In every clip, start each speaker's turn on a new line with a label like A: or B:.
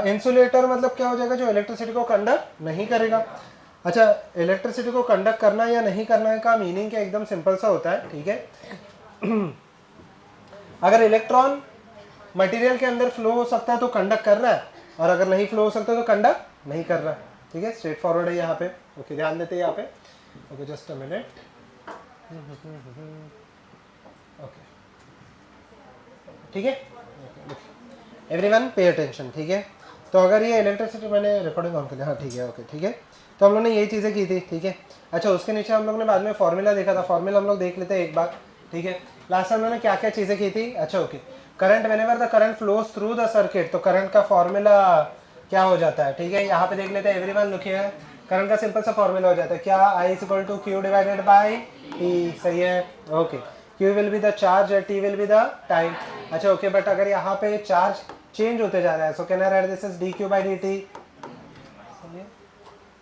A: Insulator मतलब क्या हो जाएगा, जो इलेक्ट्रिसिटी को कंडक्ट नहीं करेगा। अच्छा, इलेक्ट्रिसिटी को कंडक्ट करना या नहीं करना का मीनिंग क्या एकदम सिंपल सा होता है, ठीक है। अगर इलेक्ट्रॉन मटेरियल के अंदर फ्लो हो सकता है तो कंडक्ट कर रहा है, और अगर नहीं फ्लो हो सकता तो कंडक्ट नहीं कर रहा है, ठीक है। स्ट्रेट फॉरवर्ड है यहाँ पे। ओके, ध्यान देते हैं यहाँ पे। Okay, just a minute. Okay, ठीक है, एवरीवन पे अटेंशन, ठीक है। तो अगर ये इलेक्ट्रिसिटी, मैंने रिकॉर्डिंग ऑन कर लिया, हाँ ठीक है, ओके ठीक है। तो हम लोग ने यही चीज़ें की थी, ठीक है। अच्छा, उसके नीचे हम लोग ने बाद में फॉर्मूला देखा था, फॉर्मूला हम लोग देख लेते हैं एक बार, ठीक है। लास्ट टाइम हमने क्या क्या चीज़ें की थी। अच्छा okay, current whenever the current flows through the circuit, तो करंट का फॉर्मूला क्या हो जाता है, ठीक है। यहाँ पे देख लेते हैं एवरीवन, लिखिए करंट का सिंपल सा फॉर्मूला हो जाता है क्या, I equal to Q divided by T, सही है। Okay, Q will be the charge और T will be the time. अच्छा ओके, बट अगर यहाँ पे चार्ज चेंज होते जा रहा है, so can I write this is dq by dt,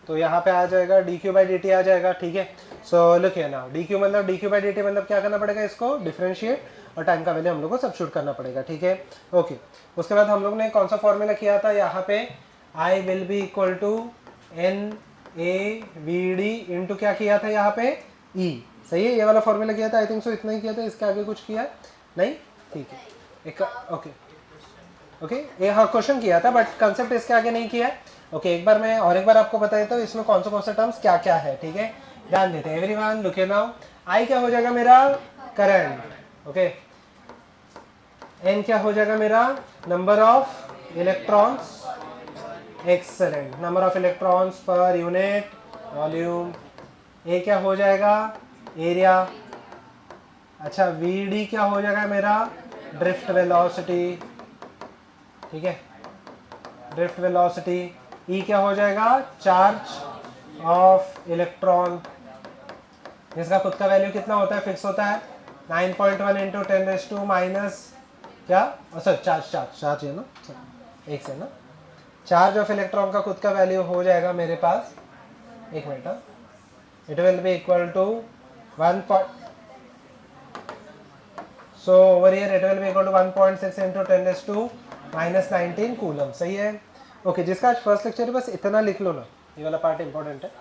A: तो यहाँ पे आ जाएगा dq बाई dt आ जाएगा, ठीक है। So look here now, dq मतलब dq बाई dt मतलब क्या करना पड़ेगा, इसको डिफरेंशिएट और टाइम का वैल्यू हम लोग को सब्स्टिट्यूट करना पड़ेगा, ठीक है। ओके, उसके बाद हम लोग ने कौन सा फॉर्मूला किया था, यहाँ पे I will be equal to N A V D into क्या किया था यहाँ पे E, सही है। ये वाला फॉर्मूला किया था, आई थिंक सो इतना ही किया था, इसके आगे कुछ किया नहीं, ठीक है। एक ओके ओके, ये हाँ क्वेश्चन किया था, बट कंसेप्ट इसके आगे नहीं किया। ओके, एक बार मैं और एक बार आपको बता देता हूँ इसमें कौन से टर्म्स क्या क्या है, ठीक है। ध्यान देते हैं एवरीवन, लुक हियर नाउ। आई क्या हो जाएगा मेरा, करंट, ओके। एन क्या हो जाएगा मेरा, number of electrons, excellent, number of electrons per unit volume. ए क्या हो जाएगा, एरिया। अच्छा, वी डी क्या हो जाएगा मेरा, ड्रिफ्ट वेलोसिटी, ठीक है, ड्रिफ्ट वेलोसिटी। ई क्या हो जाएगा, चार्ज ऑफ इलेक्ट्रॉन, जिसका खुद का वैल्यू कितना होता है, फिक्स होता है 9.1 इंटू 10⁻² माइनस क्या, अच्छा चार्ज है ना, एक से ना, चार्ज ऑफ इलेक्ट्रॉन का खुद का वैल्यू हो जाएगा मेरे पास, एक minute, it will be equal to 1. So over here it will be equal to 1.6 into 10⁻² minus 19 coulomb, सही है। ओके, जिसका आज फर्स्ट लेक्चर है बस इतना लिख लो ना, ये वाला पार्ट इंपॉर्टेंट है,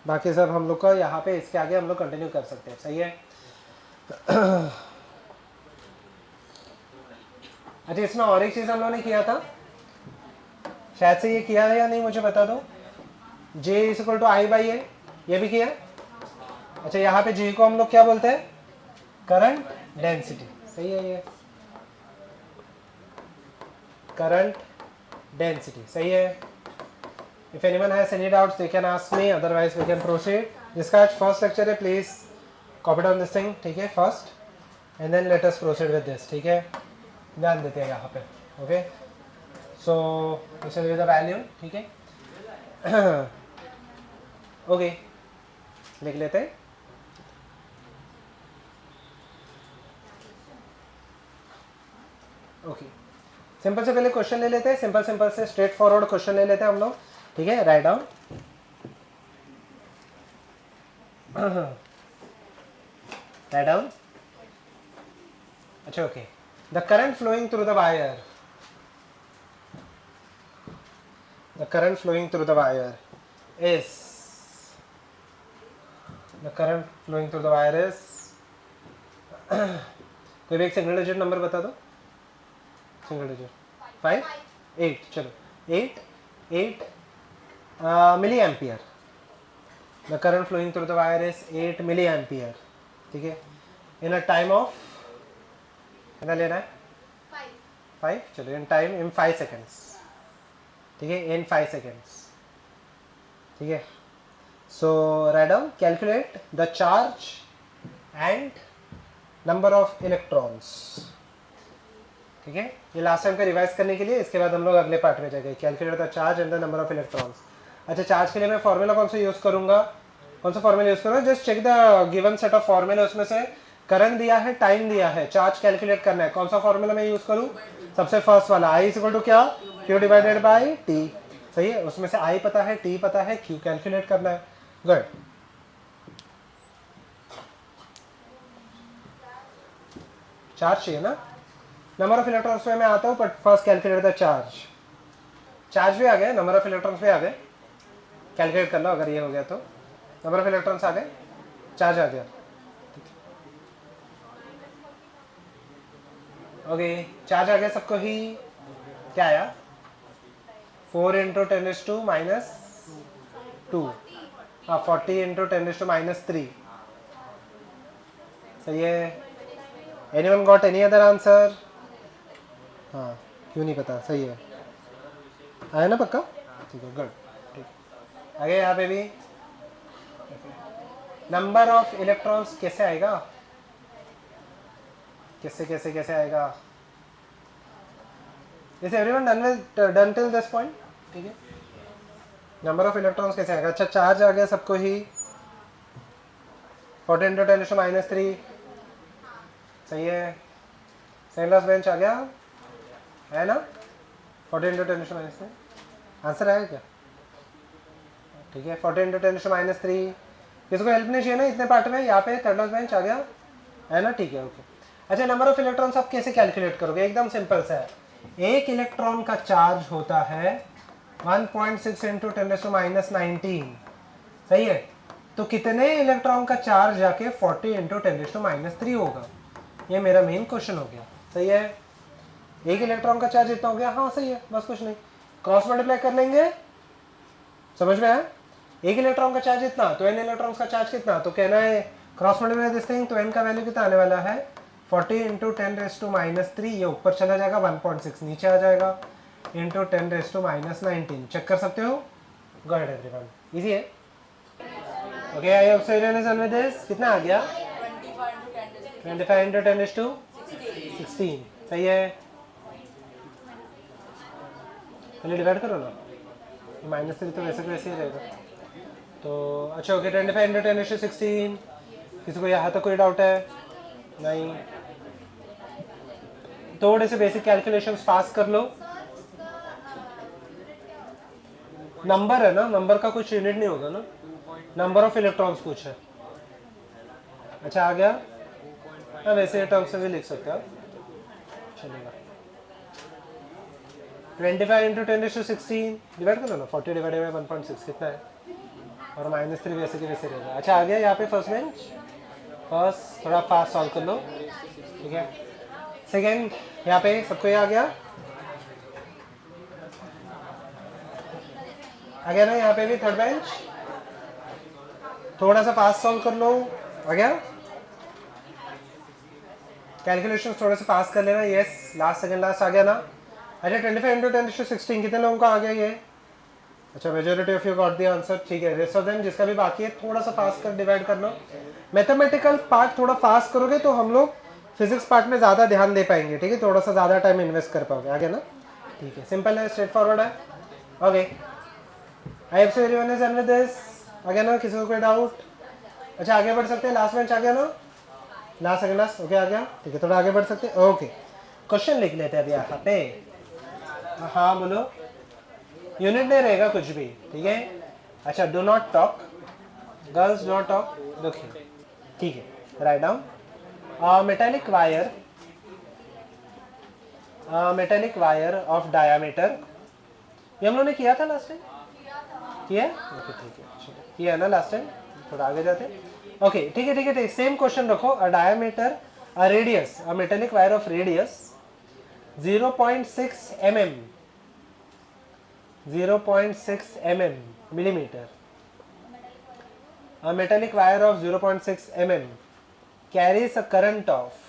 A: बाकी सब हम लोग का यहाँ पे इसके आगे हम लोग कंटिन्यू कर सकते हैं, सही है। अच्छा, इसमें और एक चीज़ हम लोगों ने किया था, शायद से ये किया है या नहीं मुझे बता दो, J is equal to I by A, ये भी किया। अच्छा, यहाँ पे J को हम लोग क्या बोलते हैं, करंट डेंसिटी, सही है, ये करंट डेंसिटी, सही है। If anyone has any doubts they can ask me, otherwise we can proceed. जिसका आज फर्स्ट लेक्चर है, please copy down this thing, ठीक है, first, and then let us proceed with this, ठीक है। ध्यान देते हैं यहाँ पे, okay. So this will be the value, ठीक है। ओके, लिख लेते हैं। ओके, सिंपल से पहले क्वेश्चन ले लेते हैं, सिंपल से स्ट्रेट फॉरवर्ड क्वेश्चन ले लेते हैं हम लोग, ठीक है। Write down, write down. अच्छा okay, the current flowing through the wire, the current flowing through the wire is, the current flowing through the wire is कोई भी एक सिंगल डिजिट नंबर बता दो, सिंगल डिजिट, 5 8, चलो 8 milli ampere. The current flowing through the wire is 8 milli ampere, ठीक है। इन a time of, कितना लेना है, 5, चलो इन टाइम इन 5 सेकेंड्स, ठीक है, इन 5 सेकेंड्स, ठीक है। So write down, calculate the charge and number of electrons, ठीक है। ये लास्ट टाइम का रिवाइज करने के लिए, इसके बाद हम लोग अगले पार्ट में जाएंगे, calculate the charge and the number of electrons. अच्छा, चार्ज के लिए मैं फॉर्मूला कौन सा यूज़ करूँगा, कौन सा फॉर्मूला यूज़ करूँगा, just check the given set of formula, उसमें से करंट दिया है, टाइम दिया है, चार्ज कैलकुलेट करना है, कौन सा फॉर्मूला मैं यूज़ करूँ, सबसे फर्स्ट वाला, I इज इक्वल टू क्या, Q डिवाइडेड बाई T, सही है। उसमें से I पता है, T पता है, Q कैलकुलेट करना है, गुड। चार्ज चाहिए ना, नंबर ऑफ इलेक्ट्रॉन्स में मैं आता हूँ, but first calculate the charge. Charge भी आ गया, नंबर ऑफ इलेक्ट्रॉन्स भी आ गए, कैलकुलेट कर लो अगर ये हो गया तो। नंबर ऑफ इलेक्ट्रॉन्स आ गए, चार्ज आ गया। ओके, चार्ज आ गया सबको ही। क्या आया? 4 इंटू 10⁻², हाँ 40 इंटू 10⁻³ सही है। Anyone got any other answer? हाँ क्यों नहीं पता, सही है, आया ना पक्का? ठीक है, गुड। ठीक, आगे यहाँ पे भी नंबर ऑफ इलेक्ट्रॉन्स कैसे आएगा, कैसे कैसे कैसे आएगा? Is everyone done till this point? ठीक है, नंबर ऑफ इलेक्ट्रॉन्स कैसे आएगा? अच्छा, चार्ज आ गया सबको ही, 40 इंटू 10⁻³ सही है। सेकेंड लास्ट बेंच आ गया है ना, 40 इंटू 10⁻³ आंसर आया क्या? ठीक है, 40 इंटू 10⁻³। किसी को हेल्प नहीं चाहिए ना इतने पार्ट में? यहाँ पे थर्ड लास्ट बेंच आ गया है ना, ठीक है, ओके। अच्छा, नंबर ऑफ इलेक्ट्रॉन्स आप कैसे कैलकुलेट करोगे? एकदम सिंपल सा है, एक इलेक्ट्रॉन का चार्ज होता है 1.6 इंटू 10⁻19 सही है। तो कितने इलेक्ट्रॉन का चार्ज जाके 40 इंटू 10⁻³ होगा? ये मेरा मेन क्वेश्चन हो गया, सही है। एक इलेक्ट्रॉन का चार्ज इतना हो गया, हाँ सही है, बस कुछ नहीं, क्रॉस मल्टीप्लाई कर लेंगे, समझ में आया? एक इलेक्ट्रॉन का चार्ज इतना, तो n इलेक्ट्रॉन्स का चार्ज कितना, तो कहना है क्रॉस मल्टीप्लाई दिस थिंग, तो n का वैल्यू कितना आने वाला है 40 इंटू 10⁻3, ये ऊपर चला जाएगा, 1.6 नीचे आ जाएगा, इंटू 10⁻19 चेक कर सकते हो। गो अहेड एवरीवन, इजी है। Okay, I hope so everyone is done with this. कितना आ गया? 25 इंटू 10⁻16 सही है। पहले डिवाइड करो ना, -3 तो वैसे वैसे ही रहेगा। तो अच्छा ओके, 25 इंटू 10⁻16। किसी को यहाँ तक कोई डाउट है? नहीं, थोड़े से बेसिक कैलकुलेशंस पास कर लो। नंबर है ना, नंबर का कुछ यूनिट नहीं होगा ना, नंबर ऑफ इलेक्ट्रॉन्स कुछ है। अच्छा आ गया, हाँ वैसे टर्म से भी लिख सकते हो, चलेगा। 25 इंटू 10⁻16 डिवाइड कर लो ना, 40 डिवाइडेड बाई 1.6 कितना है, और -3 वैसे के वैसे रहेगा। अच्छा आ गया यहाँ पे फर्स्ट बेंच, फर्स्ट थोड़ा फास्ट सॉल्व कर लो, ठीक है। सेकेंड यहाँ पे सबको ये आ गया ना, यहाँ पे भी थर्ड बेंच थोड़ा सा फास्ट सॉल्व कर लो, आ गया। कैलकुलेशन थोड़े से फास्ट कर लेना, यस लास्ट सेकेंड लास्ट आ गया ना। अच्छा 25 इंटू 10⁻16 कितने लोगों का आ गया ये? अच्छा majority of you got the answer, ठीक है। रेस्ट ऑफ देम जिसका भी बाकी है थोड़ा सा फास्ट कर डिवाइड कर लो। मैथमेटिकल पार्ट थोड़ा फास्ट करोगे तो हम लोग फिजिक्स पार्ट में ज़्यादा ध्यान दे पाएंगे, ठीक है, थोड़ा सा ज़्यादा टाइम इन्वेस्ट कर पाओगे, आगे ना, ठीक है, सिंपल है, स्ट्रेट फॉरवर्ड है। Okay, I hope so everyone is done with this, आगे ना, किसी को कोई डाउट? अच्छा आगे बढ़ सकते हैं, लास्ट बेंच आ गया ना, लास्ट सेकंड लास्ट, ओके आ गया, ठीक है, थोड़ा आगे बढ़ सकते हैं। ओके, क्वेश्चन लिख लेते हैं अभी यहाँ पे। हाँ बोलो, यूनिट नहीं रहेगा कुछ भी, ठीक है। अच्छा, do not talk girls, do not talk, देखिए, ठीक है, write down metallic wire of diameter, ये हम लोगों ने किया था लास्ट टाइम, किया? ओके ठीक है, चलो किया ना लास्ट टाइम, थोड़ा आगे जाते हैं। ओके ठीक है ठीक है, सेम क्वेश्चन रखो। A diameter, a radius, a metallic wire of radius 0.6 mm, 0.6 mm millimeter, a metallic wire of 0.6 mm carries a current of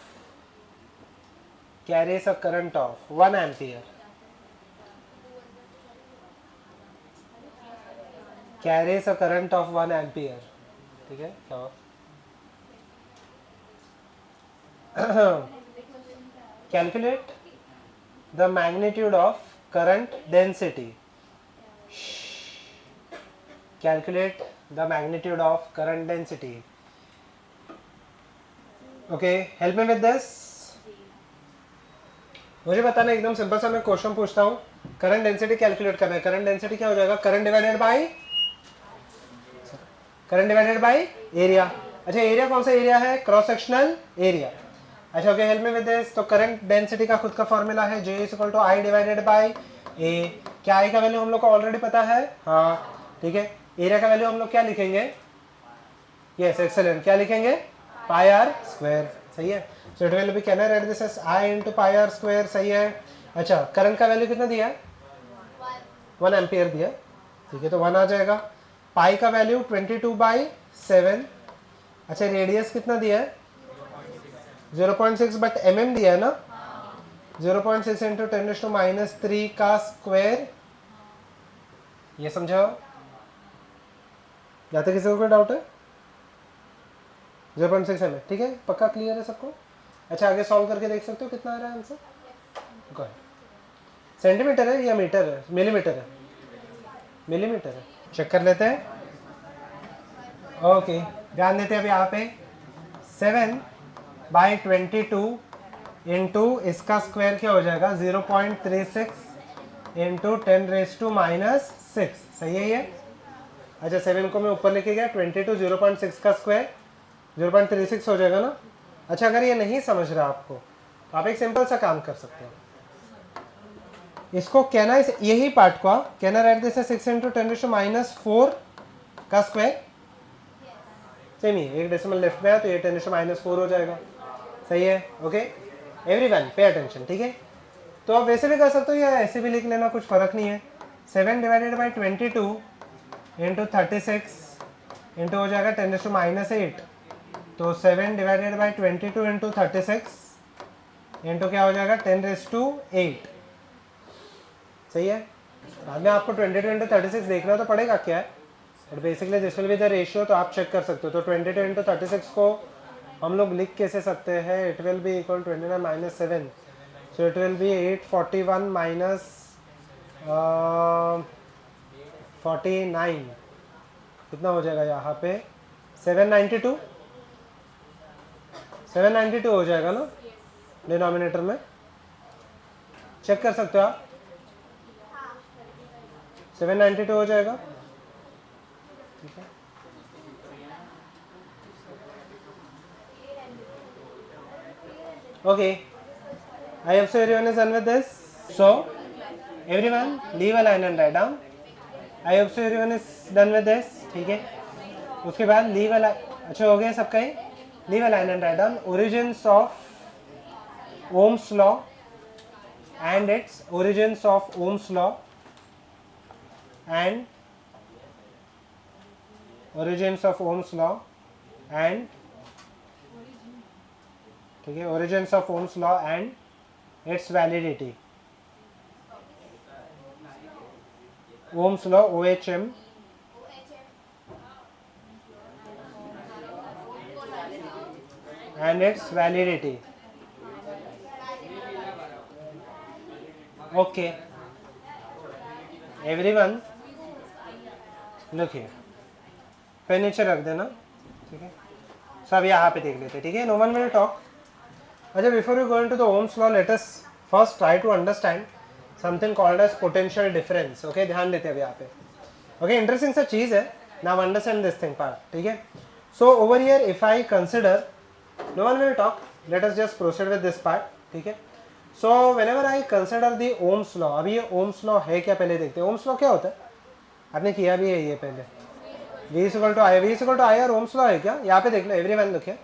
A: 1 ampere, carries a current of 1 ampere, ठीक है, क्या calculate the magnitude of current density, calculate the magnitude of current density. Okay, help me with this. मुझे बताना, एकदम simple सा मैं question पूछता हूँ, करंट डेंसिटी कैलकुलेट करना है। करंट डेंसिटी क्या हो जाएगा? Current divided by area. अच्छा एरिया कौन सा एरिया है? Cross sectional area. अच्छा okay, help me with this. तो करंट डेंसिटी का खुद का फॉर्मूला है J = I divided by A, क्या आई का वैल्यू हम लोग को ऑलरेडी पता है, हाँ ठीक है। एरिया का वैल्यू हम लोग क्या लिखेंगे, यस एक्सेलेंट, क्या लिखेंगे, पाई आर स्क्वायर, सही है। So it will be, can I write this as I into pi R square, सही है। अच्छा करंट का वैल्यू कितना दिया है, 1 एम्पियर दिया, ठीक है, तो 1 आ जाएगा। पाई का वैल्यू 22/7, अच्छा रेडियस कितना दिया है, 0.6, बट mm दिया है ना, 0.6 इंटू 10⁻³ का स्क्वायर, ये समझाओ, या तो किसी को कोई डाउट है, 0.6 mm, ठीक है, पक्का क्लियर है सबको। अच्छा आगे सॉल्व करके देख सकते हो कितना आ रहा है आंसर, सेंटीमीटर है या मीटर है, मिलीमीटर है, मिलीमीटर है, चेक कर लेते हैं। ओके ध्यान देते हैं अब यहाँ पे 7/22 इंटू इसका स्क्वायर क्या हो जाएगा, 0.36 इंटू 10⁻⁻6, सही है ये। अच्छा 7 को मैं ऊपर लेके गया, 22 0.6 का स्क्वायर 0.36 हो जाएगा ना। अच्छा अगर ये नहीं समझ रहा आपको तो आप एक सिंपल सा काम कर सकते हो, इसको कहना यही पार्ट को कहना राइट दिस 6 इंटू 10⁻⁴ का स्क्वायर, सेम ही एक डेसिमल लेफ्ट में है तो ये 10⁻⁴ हो जाएगा, सही है। ओके एवरीवन पे अटेंशन, ठीक है। तो आप वैसे भी कर सकते हो या ऐसे भी लिख लेना, कुछ फर्क नहीं है। 7/22 इंटू 36 इंटू हो जाएगा 10⁻⁸, तो 7/22 इंटू 36 इंटू क्या हो जाएगा 10⁸, सही है। बाद में आपको 22 इंटू 36 देखना तो पड़ेगा क्या है, but basically this will be the ratio, तो आप चेक कर सकते हो। तो 22 इंटू 36 को हम लोग लिख कैसे सकते हैं, it will be equal 29-7, so it will B 841 minus 49, कितना हो जाएगा यहाँ पे 792 हो जाएगा ना डिनोमिनेटर में, चेक कर सकते हो आप, 792 हो जाएगा, ठीक है। Okay, I hope so everyone is done with this. So, everyone leave a line and write down. I hope so everyone is done with this. ठीक है। उसके बाद leave a line, अच्छा हो गया सबका ही, leave a line and write down origins of Ohm's law and its origins of Ohm's law and origins of Ohm's law and ठीक है origins of Ohm's law and its validity. Ohm's law OHM and its validity. Okay, everyone look here, pen नीचे रख देना, ठीक है। सब यहाँ पे देख लेते, ठीक है, नो वन विल टॉक। अच्छा before you go into the Ohm's law let us first try to understand something called as potential difference. Okay ध्यान देते हैं अब यहाँ पे, ओके इंटरेस्टिंग सा चीज़ है, now understand this thing part, ठीक है। So over here if I consider, no one will talk, let us just proceed with this part, ठीक है। So whenever I consider the Ohm's law, अभी ये Ohm's law है क्या पहले देखते हैं। ओम्स लॉ क्या होता है, आपने किया भी है ये पहले, V इक्वल टू आई और ओम्स लॉ है क्या, यहाँ पे देख लो एवरीवन लुक हियर,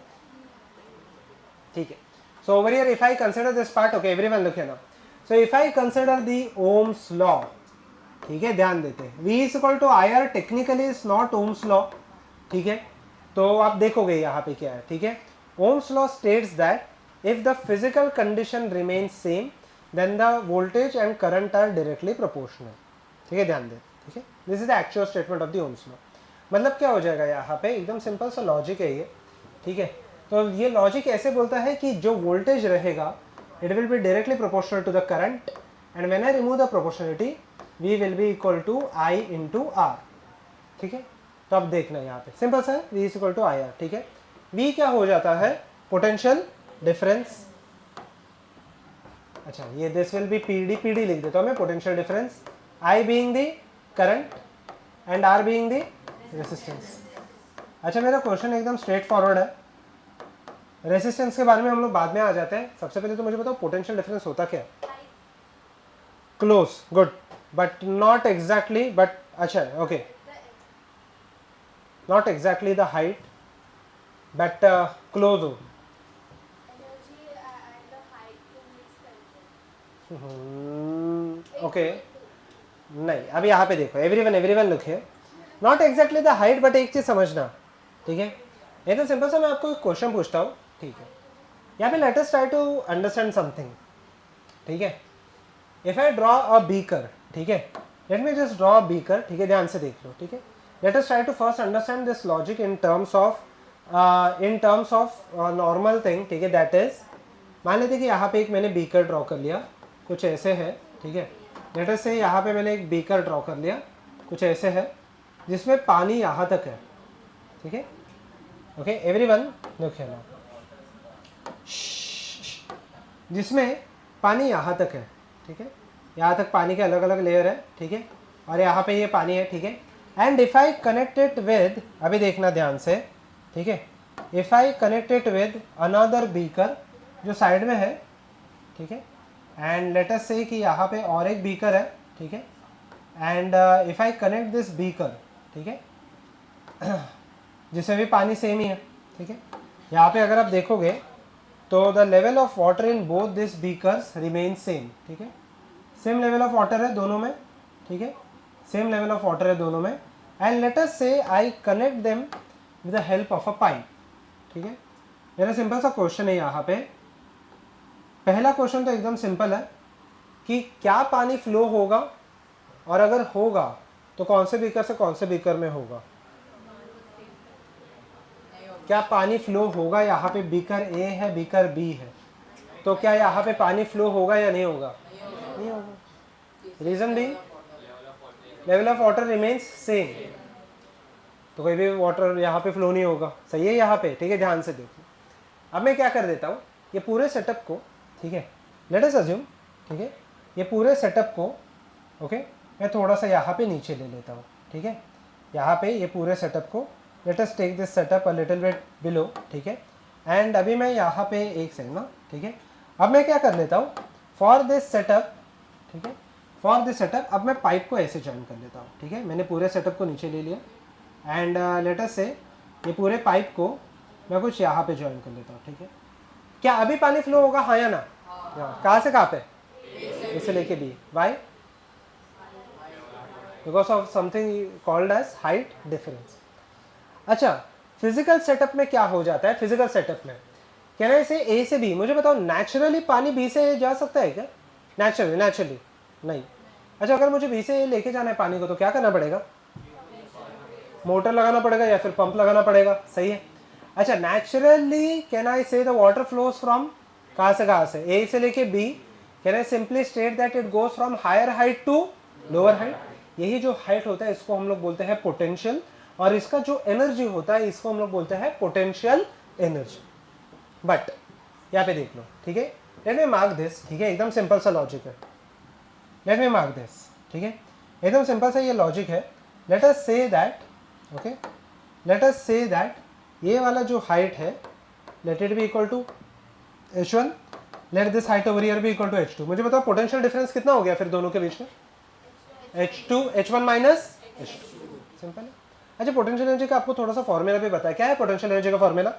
A: ठीक है। So over here if I consider this part, okay everyone look here now, so if I consider the Ohm's law, ठीक है, ध्यान देते हैं V equal to I technically is not Ohm's law, ठीक है, तो आप देखोगे यहाँ पे क्या है, ठीक है। Ohm's law states that if the physical condition remains same then the voltage and current are directly proportional, ठीक है, ध्यान दें, ठीक है। This is the actual statement of the Ohm's law. मतलब क्या हो जाएगा यहाँ पे, एकदम सिंपल सा लॉजिक है ये, ठीक है। तो ये लॉजिक ऐसे बोलता है कि जो वोल्टेज रहेगा it will be directly proportional to the current and when I remove the proportionality V will be equal to I into R, ठीक है। तो अब देखना यहाँ पे सिंपल सा है, V is equal to I R, ठीक है। V क्या हो जाता है, पोटेंशियल डिफरेंस, अच्छा ये दिस विल बी PD लिख देता हूँ मैं, potential difference, I being the current and R being the resistance. अच्छा मेरा क्वेश्चन एकदम स्ट्रेट फॉरवर्ड है, रेसिस्टेंस के बारे में हम लोग बाद में आ जाते हैं, सबसे पहले तो मुझे बताओ पोटेंशियल डिफरेंस होता क्या है। Close, good, but not exactly, but अच्छा okay, not exactly the height but close हो। ओके नहीं, अब यहाँ पे देखो, एवरीवन लुक है, not exactly the height, but एक चीज समझना, ठीक है, ये तो सिंपल सा मैं आपको एक क्वेश्चन पूछता हूँ, ठीक है, यहाँ पे let us try to understand something, ठीक है, if I draw a beaker, ठीक है, let me just draw a beaker, ठीक है, ध्यान से देख लो, ठीक है, let us try to first understand this logic in terms of normal thing, ठीक है, दैट इज, मान लेते कि यहाँ पे एक मैंने बीकर ड्रॉ कर लिया, कुछ ऐसे है, ठीक है, लेट अस से यहाँ पे मैंने एक बीकर ड्रॉ कर लिया, कुछ ऐसे है, जिसमें पानी यहाँ तक है, ठीक है, okay everyone look here now, जिसमें पानी यहाँ तक है, ठीक है, यहाँ तक पानी के अलग अलग लेयर है, ठीक है, और यहाँ पे ये पानी है, ठीक है, and if I connect it with, अभी देखना ध्यान से, ठीक है, if I connect it with another beaker जो साइड में है, ठीक है, एंड लेट अस से कि यहाँ पे और एक बीकर है, ठीक है, and if I connect this beaker, ठीक है, जिसमें भी पानी सेम ही है, ठीक है, यहाँ पे अगर आप देखोगे तो the level of water in both this beakers remain same, ठीक है, सेम लेवल ऑफ वाटर है दोनों में, ठीक है, सेम लेवल ऑफ वाटर है दोनों में, एंड लेट अस से I connect them with the help of a pipe, ठीक है, मेरा सिंपल सा क्वेश्चन है यहाँ पे, पहला क्वेश्चन तो एकदम सिंपल है कि क्या पानी फ्लो होगा, और अगर होगा तो कौन से बीकर से कौन से बीकर में होगा, क्या पानी फ्लो होगा, यहाँ पे बीकर ए है बीकर बी है, तो क्या यहाँ पे पानी फ्लो होगा या नहीं होगा, नहीं होगा, रीजन भी level of water remains same, तो कोई भी वाटर यहाँ पे फ्लो नहीं होगा, सही है यहाँ पे, ठीक है, ध्यान से देखो, अब मैं क्या कर देता हूँ, ये पूरे सेटअप को, ठीक है, लेट अस अज्यूम, ठीक है, ये पूरे सेटअप को, ओके, मैं थोड़ा सा यहाँ पे नीचे ले लेता हूँ, ठीक है, यहाँ पे ये पूरे सेटअप को, let us take this setup a little bit below, ठीक है, एंड अभी मैं यहाँ पे एक सेकंड ना, ठीक है, अब मैं क्या कर लेता हूँ, फॉर दिस सेटअप, ठीक है, फॉर दिस सेटअप अब मैं पाइप को ऐसे जॉइन कर लेता हूँ, ठीक है, मैंने पूरे सेटअप को नीचे ले लिया, एंड लेट अस से ये पूरे पाइप को मैं कुछ यहाँ पे जॉइन कर लेता हूँ, ठीक है, क्या अभी पानी फ्लो होगा, हाँ या ना, कहाँ से कहाँ पे, इसे लेके B, Y, because of something called as height difference. अच्छा, फिजिकल सेटअप में क्या हो जाता है, फिजिकल सेटअप में कहना है इसे ए से बी, मुझे बताओ नेचुरली पानी बी से जा सकता है क्या, नेचुरली नहीं, अच्छा अगर मुझे बी से लेके जाना है पानी को तो क्या करना पड़ेगा, मोटर लगाना पड़ेगा या फिर पंप लगाना पड़ेगा, सही है, अच्छा नेचुरली कैन आई से द वाटर फ्लोज फ्रॉम कहाँ से ए से लेके B, can I simply state that it goes from higher height to lower height, यही जो हाइट होता है इसको हम लोग बोलते हैं पोटेंशियल, और इसका जो एनर्जी होता है इसको हम लोग बोलते हैं पोटेंशियल एनर्जी। बट यहाँ पे देख लो, ठीक है, लेट मी मार्क दिस, ठीक है, एकदम सिंपल सा लॉजिक है, लेट मी मार्क दिस, ठीक है, एकदम सिंपल सा ये लॉजिक है, let us say that, okay, let us say that ये वाला जो हाइट है let it be equal to h1, let this height over here be equal to h2, मुझे बताओ पोटेंशियल डिफरेंस कितना हो गया फिर दोनों के बीच में, h1 माइनस h2, सिंपल है। अच्छा पोटेंशियल एनर्जी का आपको थोड़ा सा फॉर्मूला भी बताया, क्या है पोटेंशियल एनर्जी का फॉर्मूला,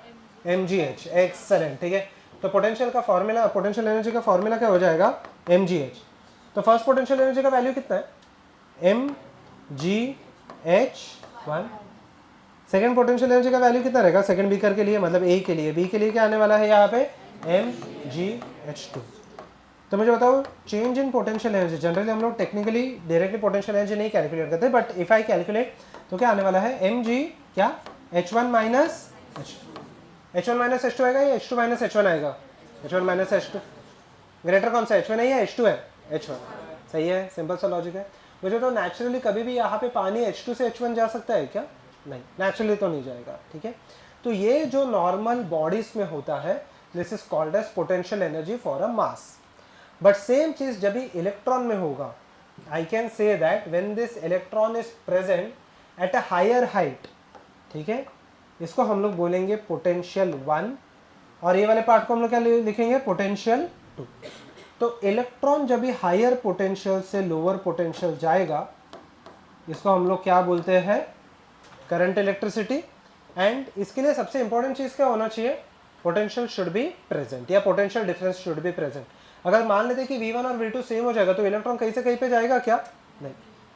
A: mgh, एक्सेलेंट, ठीक है, तो पोटेंशियल का फॉर्मूला, पोटेंशियल एनर्जी का फॉर्मूला क्या हो जाएगा, mgh, तो फर्स्ट पोटेंशियल एनर्जी का वैल्यू कितना है, mgh1, सेकेंड पोटेंशियल एनर्जी का वैल्यू कितना रहेगा, सेकेंड बीकर के लिए, मतलब ए के लिए, बी के लिए क्या आने वाला है यहाँ पे mgh2, तो मुझे बताओ change in potential energy, generally हम लोग टेक्निकली डायरेक्टली पोटेंशियल एनर्जी नहीं कैलकुलेट करते, बट इफ आई कैलकुलेट तो क्या आने वाला है mg क्या h1 minus h1 minus h2 आएगा या h2 माइनस h1 आएगा, h1 माइनस h2, ग्रेटर कौन सा h1 है या h2 है, h1, सही है, सिंपल सा लॉजिक है। मुझे तो नेचुरली कभी भी यहाँ पे पानी h2 से h1 जा सकता है क्या, नहीं, नेचुरली तो नहीं जाएगा, ठीक है, तो ये जो नॉर्मल बॉडीज में होता है this is called as potential energy for a mass, but same चीज जब भी इलेक्ट्रॉन में होगा, I can say that when this electron is present at a higher height, ठीक है, इसको हम लोग बोलेंगे पोटेंशियल 1, और ये वाले पार्ट को हम लोग क्या लिखेंगे, पोटेंशियल 2, तो इलेक्ट्रॉन जब भी हायर पोटेंशियल से लोअर पोटेंशियल जाएगा, इसको हम लोग क्या बोलते हैं, करंट इलेक्ट्रिसिटी। एंड इसके लिए सबसे इंपॉर्टेंट चीज़ क्या होना चाहिए, पोटेंशियल शुड बी प्रेजेंट या potential difference should be present. अगर मान लेते कि V1 और V2 सेम हो जाएगा तो इलेक्ट्रॉन कहीं से कहीं पे जाएगा क्या, नहीं।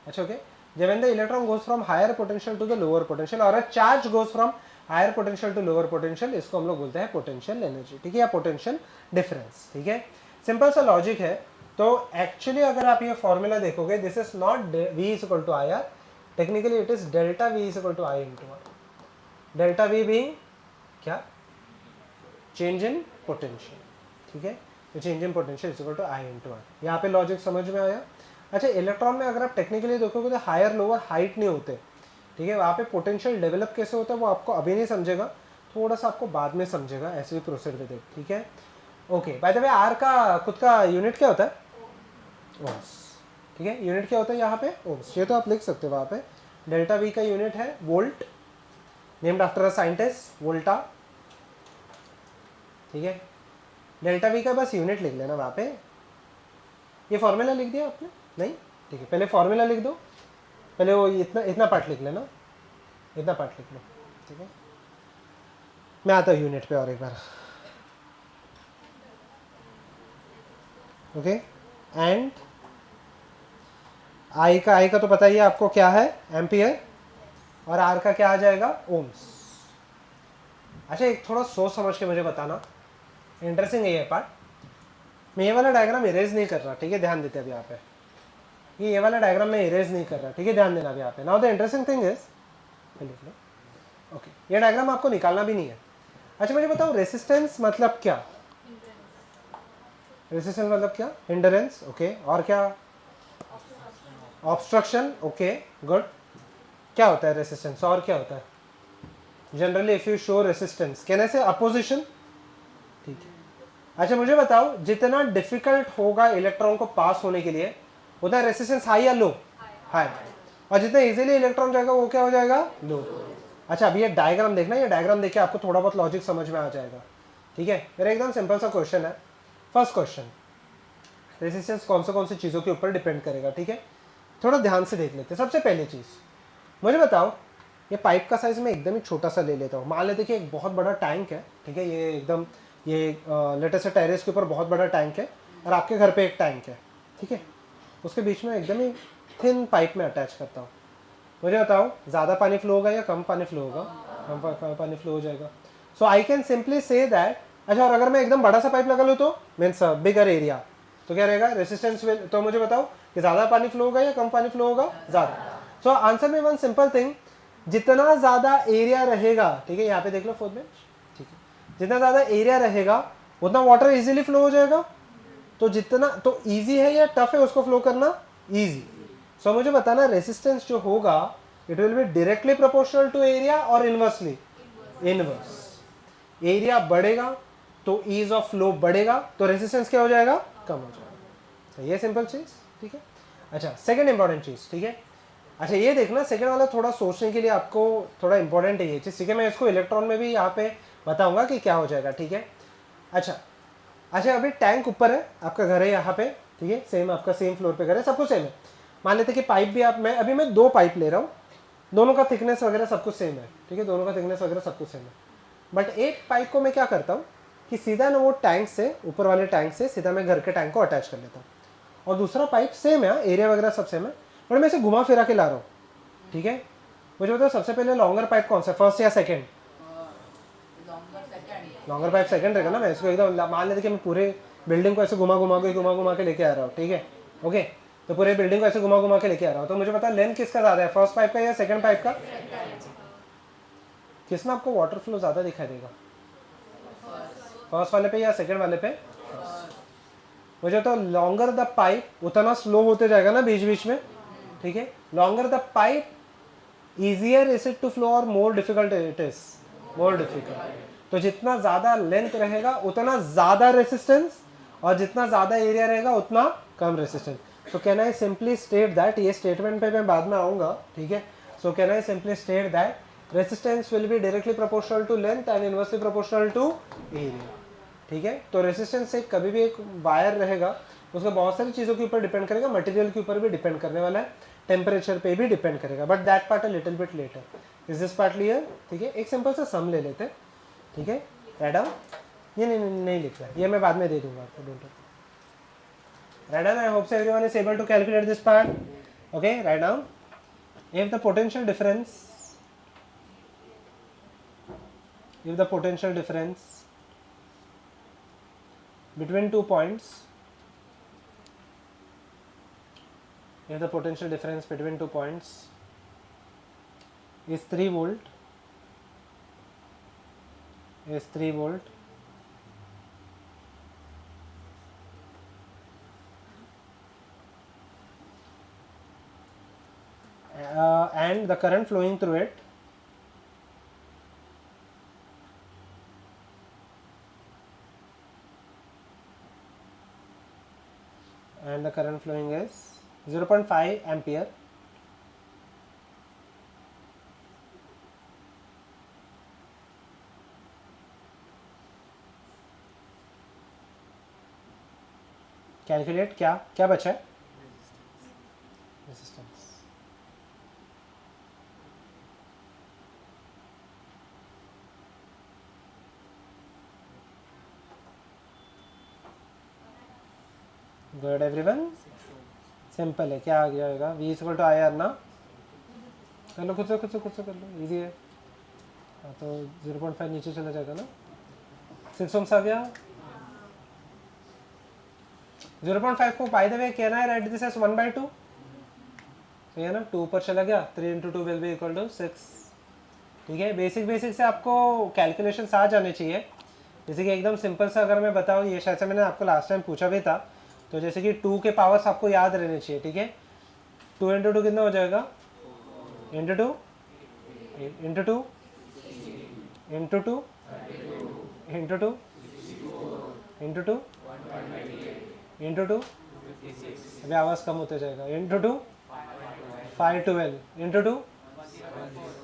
A: अच्छा ओके, जब when the electron goes from higher potential to the lower potential और a charge goes from higher potential to lower potential, इसको हम लोग बोलते हैं पोटेंशियल एनर्जी, ठीक है, या पोटेंशियल डिफरेंस, ठीक है। सिंपल सा लॉजिक है। तो एक्चुअली अगर आप ये फॉर्मूला देखोगे, this is not V is equal to I R, technically it is delta V is equal to I into R. Delta V being क्या, चेंज इन पोटेंशियल, ठीक है, तो change in potential is equal to I into R. यहाँ पे logic समझ में आया। अच्छा, इलेक्ट्रॉन में अगर आप टेक्निकली देखोगे तो हायर लोअर हाइट नहीं होते, ठीक है, वहाँ पे पोटेंशियल डेवलप कैसे होता है वो आपको अभी नहीं समझेगा, थोड़ा सा आपको बाद में समझेगा, ऐसे ही प्रोसेड विद इट, ठीक है। Okay, by the way R का खुद का यूनिट क्या होता है, ओम्स, ठीक है, यूनिट क्या होता है यहाँ पे, ओम्स, ये तो आप लिख सकते हो वहाँ पे। डेल्टा V का यूनिट है volt, named after a scientist Volta, ठीक है। डेल्टा V का बस यूनिट लिख लेना वहाँ पे। ये फॉर्मूला लिख दिया आपने, नहीं, ठीक है, पहले फॉर्मूला लिख दो, पहले वो इतना पार्ट लिख लेना, इतना पार्ट लिख लो, ठीक है। मैं आता हूँ यूनिट पे और एक बार, ओके। एंड आई का तो पता ही है आपको क्या है, एम्पियर, और आर का क्या आ जाएगा, ओम्स। अच्छा, एक थोड़ा सोच समझ के मुझे बताना, इंटरेस्टिंग है ये पार्ट। मैं ये वाला डायग्राम इरेज नहीं कर रहा, ठीक है, ध्यान देते अभी यहाँ पे, ये वाला डायग्राम मैं इरेज नहीं कर रहा, ठीक है, ध्यान देना अभी यहाँ पे। Now the interesting thing is, लिख लो, ओके, ये डायग्राम आपको निकालना भी नहीं है। अच्छा मुझे बताओ, रेसिस्टेंस मतलब क्या, रेसिस्टेंस मतलब क्या, हिंडरेंस, ओके, और क्या, ऑब्स्ट्रक्शन, ओके, गुड। क्या होता है रेसिस्टेंस, और क्या होता है, generally if you show resistance can I से अपोजिशन, ठीक है। अच्छा मुझे बताओ, जितना डिफिकल्ट होगा इलेक्ट्रॉन को पास होने के लिए, उतना रेसिस्टेंस हाई या लो, हाई, और जितना इजीली इलेक्ट्रॉन जाएगा वो क्या हो जाएगा, लो। अच्छा, अभी ये डायग्राम देखना, ये डायग्राम देख के आपको थोड़ा बहुत लॉजिक समझ में आ जाएगा, ठीक है। मेरा एकदम सिंपल सा क्वेश्चन है, फर्स्ट क्वेश्चन, रेसिस्टेंस कौन सी चीज़ों के ऊपर डिपेंड करेगा, ठीक है, थोड़ा ध्यान से देख लेते हैं। सबसे पहली चीज़ मुझे बताओ, ये पाइप का साइज मैं एकदम ही छोटा सा ले लेता हूँ। मान लेते कि एक बहुत बड़ा टैंक है, ठीक है, ये एकदम ये लेटेस्ट टेरेस के ऊपर बहुत बड़ा टैंक है, और आपके घर पे एक टैंक है, ठीक है, उसके बीच में एकदम ही थिन पाइप में अटैच करता हूँ। मुझे बताओ, ज़्यादा पानी फ्लो होगा या कम पानी फ्लो होगा, कम पानी फ्लो हो जाएगा। So I can simply say that, अच्छा, और अगर मैं एकदम बड़ा सा पाइप लगा लूँ तो मीन्स बिगर एरिया, तो क्या रहेगा, रेसिस्टेंस विल, तो मुझे बताओ कि ज़्यादा पानी फ्लो होगा या कम पानी फ्लो होगा, ज़्यादा। सो आंसर में वन सिंपल थिंग, जितना ज़्यादा एरिया रहेगा, ठीक है, यहाँ पे देख लो फोर्थ में, ठीक है, जितना ज़्यादा एरिया रहेगा उतना वाटर इजीली फ्लो हो जाएगा। तो जितना, तो इजी है या टफ है उसको फ्लो करना, इजी। सो मुझे बताना, रेसिस्टेंस जो होगा it will be directly proportional to area और इनवर्सली, इनवर्स। एरिया बढ़ेगा तो ईज ऑफ फ्लो बढ़ेगा, तो रेसिस्टेंस क्या हो जाएगा, कम हो जाएगा। तो ये सिंपल चीज़, ठीक है। अच्छा, सेकेंड इंपॉर्टेंट चीज़, ठीक है। अच्छा ये देखना, सेकेंड वाला थोड़ा सोचने के लिए आपको थोड़ा इंपॉर्टेंट है ये चीज़, ठीक है। मैं इसको इलेक्ट्रॉन में भी यहाँ पे बताऊंगा कि क्या हो जाएगा, ठीक है। अच्छा, अभी टैंक ऊपर है, आपका घर है यहाँ पे, ठीक है, सेम आपका सेम फ्लोर पे घर है, सब कुछ सेम है। मान लेते कि पाइप भी आप, मैं दो पाइप ले रहा हूँ, दोनों का थिकनेस वगैरह सब कुछ सेम है, ठीक है, दोनों का थिकनेस वगैरह सब कुछ सेम है। बट एक पाइप को मैं क्या करता हूँ कि सीधा ना वो टैंक से, ऊपर वाले टैंक से सीधा मैं घर के टैंक को अटैच कर लेता हूँ, और दूसरा पाइप सेम है, एरिया वगैरह सब सेम है, बट मैं इसे घुमा फिरा के ला रहा हूँ, ठीक है। मुझे बताओ सबसे पहले लॉन्गर पाइप कौन सा, फर्स्ट या सेकंड, लॉन्गर पाइप सेकंड रहेगा ना। मैं इसको एकदम मान लेते कि मैं पूरे बिल्डिंग को ऐसे घुमा के लेके आ रहा हूँ, ठीक है, ओके, तो पूरे बिल्डिंग को ऐसे घुमा के लेके आ रहा हूँ, तो मुझे पता लेंथ किसका ज़्यादा है, फर्स्ट पाइप का या सेकंड पाइप का, किसमें आपको वाटर फ्लो ज़्यादा दिखाई देगा, फर्स्ट वाले पे या सेकंड वाले पे। मुझे तो लॉन्गर द पाइप उतना स्लो होते जाएगा ना बीच बीच में, ठीक है, longer the pipe easier is it to flow और more difficult it is, more difficult. तो जितना ज़्यादा लेंथ रहेगा उतना ज़्यादा रेसिस्टेंस, और जितना ज़्यादा एरिया रहेगा उतना कम resistance. So can I simply state that, ये स्टेटमेंट पे मैं बाद में आऊँगा, ठीक है। So can I simply state that resistance will be directly proportional to length and inversely proportional to area, ठीक है। तो रेसिस्टेंस से कभी भी एक वायर रहेगा उसको बहुत सारी चीज़ों के ऊपर डिपेंड करेगा, मटेरियल के ऊपर भी डिपेंड करने वाला है, टेम्परेचर पे भी डिपेंड करेगा, but that part a little bit letter. Is this part clear? ठीक है, एक सिंपल सा सम ले लेते हैं, ठीक है, राइट डाउन। ये नहीं लिख रहा है, ये मैं बाद में दे दूंगा आपको, don't write down. I hope so everyone is able to calculate this part. Okay, write down. If the potential difference between 2 points, if the potential difference between 2 points is 3 volt, and the current flowing through it is 0.5 ampere, calculate क्या बचा है? Resistance. Good everyone, simple है, क्या आ गया होगा? V equal to I R ना, कर लो खुद से कर लो, इजी है। हाँ तो 0.5 नीचे चला जाएगा ना, 6 ओम्स आ गया। 0.5 को बाय द वे कहना है राइट दिस एज 1/2, तो ये ना 2 ऊपर चला गया, 3 × 2 विल बी इक्वल टू 6। ठीक है, बेसिक से आपको कैलकुलेशन आ जाने चाहिए। जैसे कि एकदम सिंपल सा अगर मैं बताऊँ, ये शायद से मैंने आपको लास्ट टाइम पूछा भी था, तो जैसे कि 2 के पावर्स आपको याद रहने चाहिए। ठीक है, 2 × 2 कितना हो जाएगा? × 2 × 2 × 2 × 2 × 2 × 2, अभी आवाज़ कम होते जाएगा, × 2 512 × 2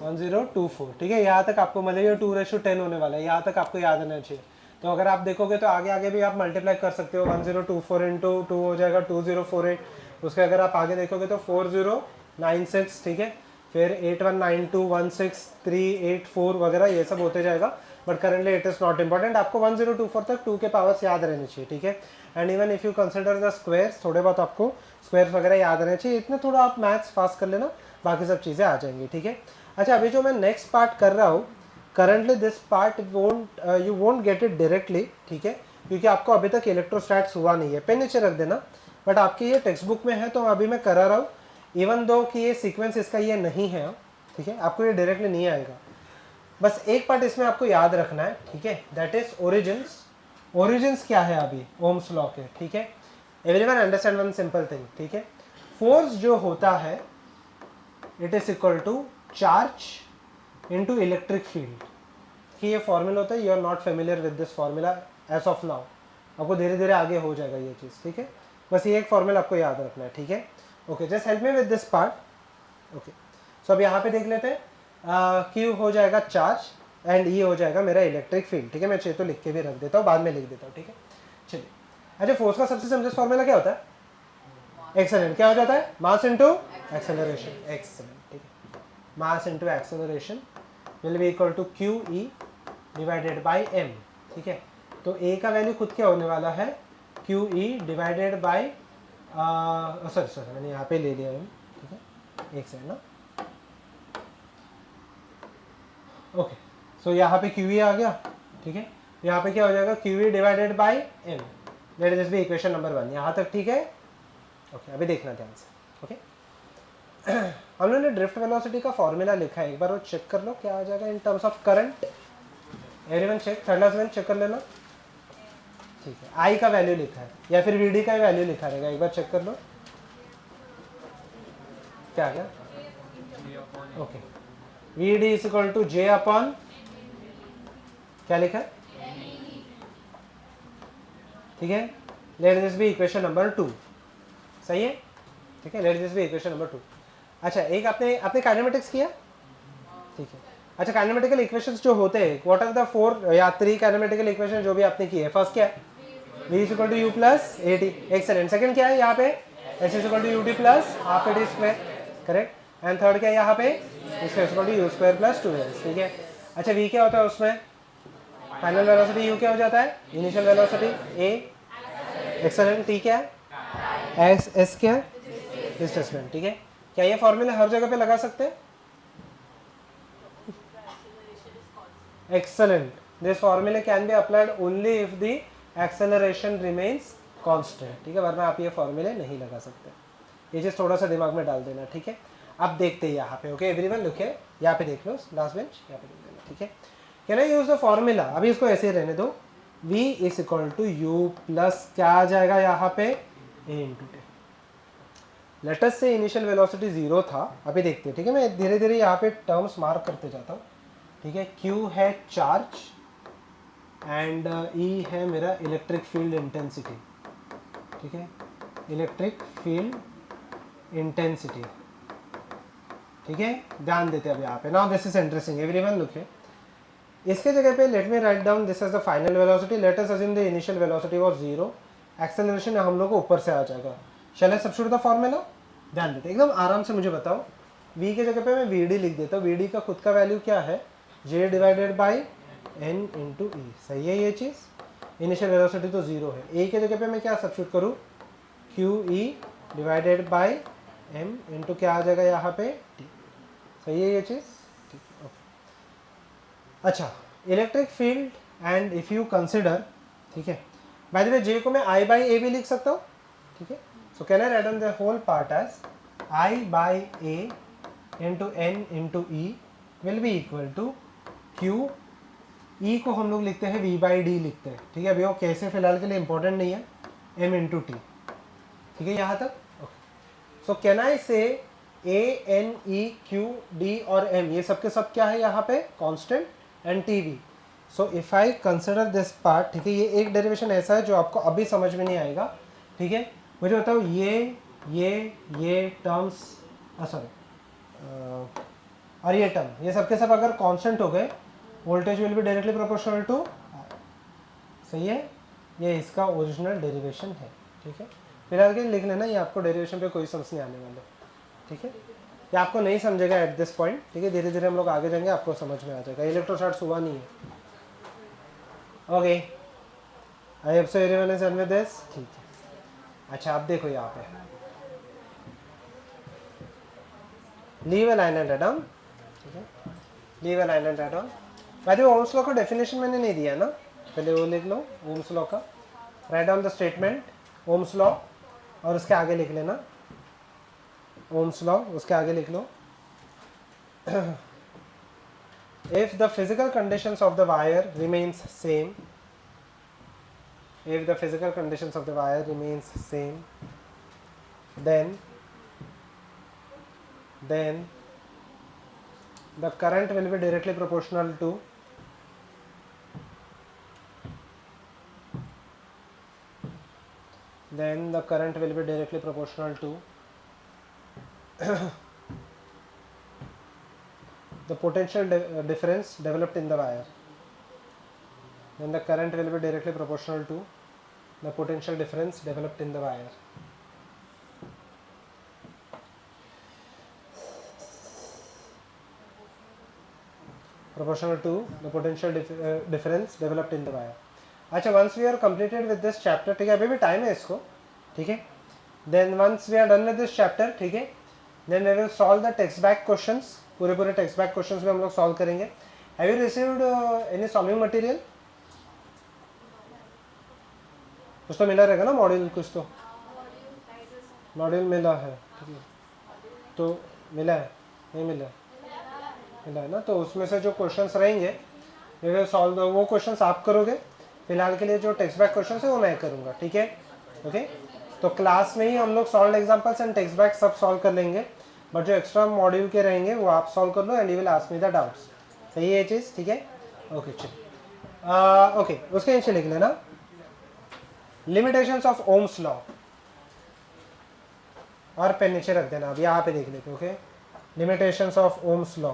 A: 1024। ठीक है, यहाँ तक आपको मतलब ये 2:10 होने वाला है, यहाँ तक आपको याद रहना चाहिए। तो अगर आप देखोगे तो आगे भी आप मल्टीप्लाई कर सकते हो, 1024 × 2 हो जाएगा 2048। उसके अगर आप आगे देखोगे तो 4096, ठीक है, फिर 819216 384 वगैरह ये सब होते जाएगा, but currently it is not important. आपको 1024 तक 2 के पावर्स याद रहने चाहिए। ठीक है, and even if you consider the squares, थोड़े बहुत आपको स्क्वायर्स वगैरह याद रहने चाहिए, इतने थोड़ा आप मैथ्स फास्ट कर लेना, बाकी सब चीज़ें आ जाएंगी। ठीक है, अच्छा अभी जो मैं नेक्स्ट पार्ट कर रहा हूँ, currently this part you won't get it directly, ठीक है, क्योंकि आपको अभी तक इलेक्ट्रोस्टैट्स हुआ नहीं है। पेन नीचे रख देना, बट आपकी ये टेक्स्ट बुक में है तो अभी मैं करा रहा हूँ, इवन दो कि ये सीक्वेंस इसका ये नहीं है। ठीक है, आपको ये डायरेक्टली नहीं आएगा। बस एक पार्ट इसमें आपको याद रखना है, ठीक है, दैट इज ओरिजिन्स। ओरिजिन्स क्या है अभी? ओम्स लॉ के। ठीक है, everyone understand one simple thing. ठीक है, फोर्स जो होता है it is equal to charge into electric field. कि ये फॉर्मूला होता है, you are not familiar with this formula as of now, आपको धीरे धीरे आगे हो जाएगा ये चीज़। ठीक है, बस ये एक फॉर्मूला आपको याद रखना है। ठीक है, okay, just help me with this part. Okay, so अब यहाँ पे देख लेते हैं, क्यू हो जाएगा चार्ज एंड ई हो जाएगा मेरा इलेक्ट्रिक फील्ड। ठीक है, मैं चाहिए तो लिख के भी रख देता हूँ, बाद में लिख देता हूँ। ठीक है, चलिए। अच्छा, फोर्स का सबसे सिंपलेस्ट फॉर्मूला क्या होता है? एक्सेलरेशन। क्या हो जाता है? Mass into acceleration. एक्सेलेंट। ठीक है, mass into acceleration will be equal to Q E divided by M. ठीक है, तो ए का वैल्यू खुद क्या होने वाला है? Q E divided by, sorry मैंने यहाँ पे ले लिया एम। ठीक है, एक सेकंड ना। ओके, सो यहाँ पे क्यू ई आ गया। ठीक है, यहाँ पे क्या हो जाएगा? Q E divided by M. Let this be equation number 1। यहाँ तक ठीक है? ओके, अभी देखना ध्यान से। ओके, हम लोगों ने ड्रिफ्ट वेलोसिटी का फॉर्मूला लिखा है, एक बार वो चेक कर लो क्या आ जाएगा in terms of current. Everyone check, third class में चेक कर लेना। ठीक है, आई का वैल्यू लिखा है या फिर वीडी का वैल्यू लिखा रहेगा, एक बार चेक कर लो क्या आ गया। Okay, VD is equal to J upon क्या लिखा है? ठीक है, let this be equation number 2। सही है? ठीक है, let this be equation number 2। अच्छा, एक आपने काइनेमेटिक्स किया? ठीक है, अच्छा, काइनेमेटिकल इक्वेशंस जो होते हैं, व्हाट आर द 4 या 3 काइनेमेटिकल इक्वेशन जो भी आपने किए? फर्स्ट क्या है? v is equal to U plus A T, excellent. Second क्या है यहाँ पे, s is equal to U T plus half A T square, correct. And third क्या है यहाँ पे, इसका is equal to U square plus 2s, ठीक है। अच्छा v क्या होता है उसमें, फाइनल वेलोसिटी u क्या हो जाता है, initial velocity a, excellent. t क्या है, s क्या है, डिस्प्लेसमेंट, ठीक है। क्या ये फॉर्मूला हर जगह पे लगा सकते हैं, excellent, this formula can be applied only if the acceleration remains constant, ठीक है, वरना आप ये फॉर्मूले नहीं लगा सकते। ये चीज़ थोड़ा सा दिमाग में डाल देना, ठीक है। अब देखते हैं यहाँ पे, ओके एवरीवन लुक है, यहाँ पे देख लो लास्ट बेंच, यहाँ पे देख लेना, ठीक है। Can I use the formula, अभी इसको ऐसे ही रहने दो, v is equal to U plus क्या आ जाएगा यहाँ पे, a इंटू टी। लेटस से इनिशियल वेलोसिटी 0 था, अभी देखते हैं, ठीक है। मैं धीरे धीरे यहाँ पे टर्म्स मार्क करते जाता हूँ, ठीक है। Q है चार्ज एंड E है मेरा इलेक्ट्रिक फील्ड इंटेंसिटी, ठीक है, इलेक्ट्रिक फील्ड इंटेंसिटी, ठीक है। ध्यान देते हैं अब यहाँ पे, now this is interesting, everyone look है। इसके जगह पे let me write down this as the final velocity, let us assume the initial velocity was 0, acceleration हम लोग को ऊपर से आ जाएगा। Shall I substitute the formula, ध्यान देते एकदम आराम से, मुझे बताओ v के जगह पे मैं vd लिख देता हूँ, vd का खुद का वैल्यू क्या है, j divided by n into e, सही है ये चीज़। इनिशियल वेलोसिटी तो 0 है, a के जगह पे मैं क्या सब्स्टिट्यूट करूँ, q e divided by m into क्या आ जाएगा यहाँ पे t, सही है ये चीज़, ठीक है, ओके। अच्छा, electric field and if you consider, ठीक है, बाय द वे j को मैं i बाई a भी लिख सकता हूँ, ठीक है। So can I write down the whole part as i by a into n into E will be equal to q, e को हम लोग लिखते हैं v बाई डी लिखते हैं, ठीक है। अभी वो कैसे फिलहाल के लिए इंपॉर्टेंट नहीं है, m इंटू टी, ठीक है यहाँ तक, ओके। सो कैन आई से a n e q d और m ये सब के सब क्या है यहाँ पे, constant, and T V. So if I consider this part, ठीक है, ये एक डेरिवेशन ऐसा है जो आपको अभी समझ में नहीं आएगा, ठीक है। मुझे बताओ ये टर्म्स, सॉरी और ये टर्म, ये सब के सब अगर कांस्टेंट हो गए, voltage will be directly proportional to, सही है, ये इसका ओरिजिनल डेरिवेशन है, ठीक है। फिलहाल के लिख लेना, ये आपको डेरिवेशन पे कोई समझ नहीं आने वाले, ठीक है। ये आपको नहीं समझेगा एट दिस पॉइंट, ठीक है, धीरे धीरे हम लोग आगे जाएंगे, आपको समझ में आ जाएगा। इलेक्ट्रोस्टैट्स हुआ नहीं है, okay. I hope so everyone is done with this, ठीक है। अच्छा आप देखो यहाँ पे, leave a line and write down, ठीक है, leave a line and write down. Bye the way Ohm's law का डेफिनेशन मैंने नहीं दिया ना, पहले वो लिख लो, ओम्स लॉ का, right down the statement ohms law, और उसके आगे लिख लेना ओम्स लॉ, उसके आगे लिख लो if the physical conditions of the wire remains same, if the physical conditions of the wire remains same, then the current will be directly proportional to the potential difference developed in the wire. Then the current will be directly proportional to the potential difference developed in the wire. Proportional to the potential difference developed in the wire. अच्छा, once we are completed with this chapter, ठीक है, अभी भी time है इसको, ठीक है। Then once we are done with this chapter, ठीक है, then we will solve the text back questions. पूरे text back questions में हम लोग solve करेंगे। Have you received any solving material? कुछ तो मिला रहेगा ना, मॉड्यूल कुछ तो मॉड्यूल मिला है, ठीक है, तो मिला है, नहीं मिला है ना, तो उसमें से जो क्वेश्चंस रहेंगे वी विल सॉल्व, वो क्वेश्चंस आप करोगे, फिलहाल के लिए जो टेक्स्ट बैक क्वेश्चंस है वो मैं करूँगा, ठीक है, ओके। तो क्लास में ही हम लोग solve examples and text back सब सॉल्व कर लेंगे, बट जो एक्स्ट्रा मॉड्यूल के रहेंगे वो आप सॉल्व कर लो and you will ask me the doubts, सही है ये चीज़, ठीक है, ओके। चल ओके, उसके नीचे लिख लेना लिमिटेशंस ऑफ ओम्स लॉ, और पेन नीचे रख देना, अब यहाँ पे देख लेते, okay. Limitations of Ohm's law,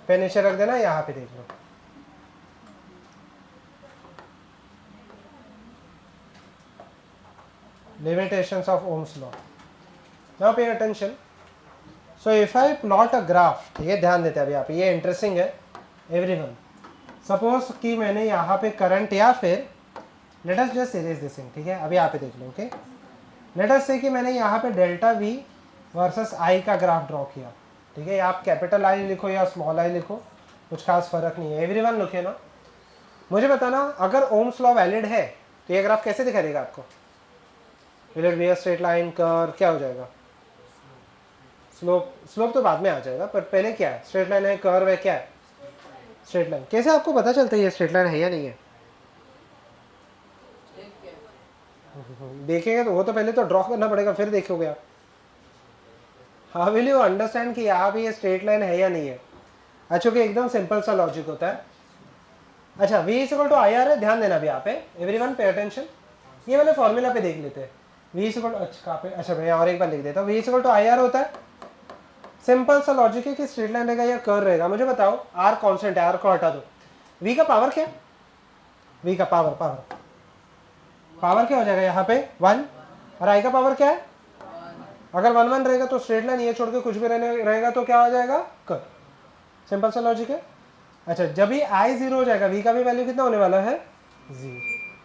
A: pen नीचे रख देना, यहाँ पे देख लो। limitations of Ohm's law. Now pay attention. So if I plot a graph, ठीक है, ध्यान देते हैं अभी आप, ये इंटरेस्टिंग है एवरीवन. सपोज कि मैंने यहाँ पे करंट या फिर late us just erase this thing, ठीक है, अभी यहाँ पे देख लो. ओके, लेट अस से कि मैंने यहाँ पे डेल्टा वी वर्सेस आई का ग्राफ ड्रॉ किया. ठीक है, आप कैपिटल आई लिखो या स्मॉल आई लिखो, कुछ खास फर्क नहीं है. एवरीवन लिखे ना. मुझे बताना, अगर ओम्स लॉ वैलिड है तो ये ग्राफ कैसे दिखाई देगा आपको? Will it be a straight line, curve, क्या हो जाएगा? स्लोप तो बाद में आ जाएगा, पर पहले क्या है? स्ट्रेट लाइन है, कर्व है, क्या है? Straight line. कैसे आपको पता चलता है ये स्ट्रेट लाइन है या नहीं है? देखेंगे तो वो तो पहले तो ड्रॉ करना पड़ेगा, फिर देखोगे आप. हाउ विल यू अंडरस्टैंड कि यहाँ पे ये स्ट्रेट लाइन है या नहीं है? अच्छा, कि एकदम सिंपल सा लॉजिक होता है. अच्छा, v equal to I R है, ध्यान देना भी यहाँ पे. Everyone pay attention. ये वाले फॉर्मूला पे देख लेते हैं. v इक्वल, अच्छा मैं और एक बार लिख देता हूँ. v equal to I R होता है. सिंपल सा लॉजिक है कि स्ट्रेट लाइन रहेगा या कर्व रहेगा. मुझे बताओ, r कांस्टेंट है, r को हटा दो. v का पावर क्या? v का पावर क्या हो जाएगा यहाँ पे? 1. और i का पावर क्या है? अगर 1 1 रहेगा तो स्ट्रेट लाइन, ये छोड़ के कुछ भी रहेगा तो क्या हो जाएगा? कर्व. सिंपल सा लॉजिक है. अच्छा, जब ही i 0 हो जाएगा, v का भी वैल्यू कितना होने वाला है? 0.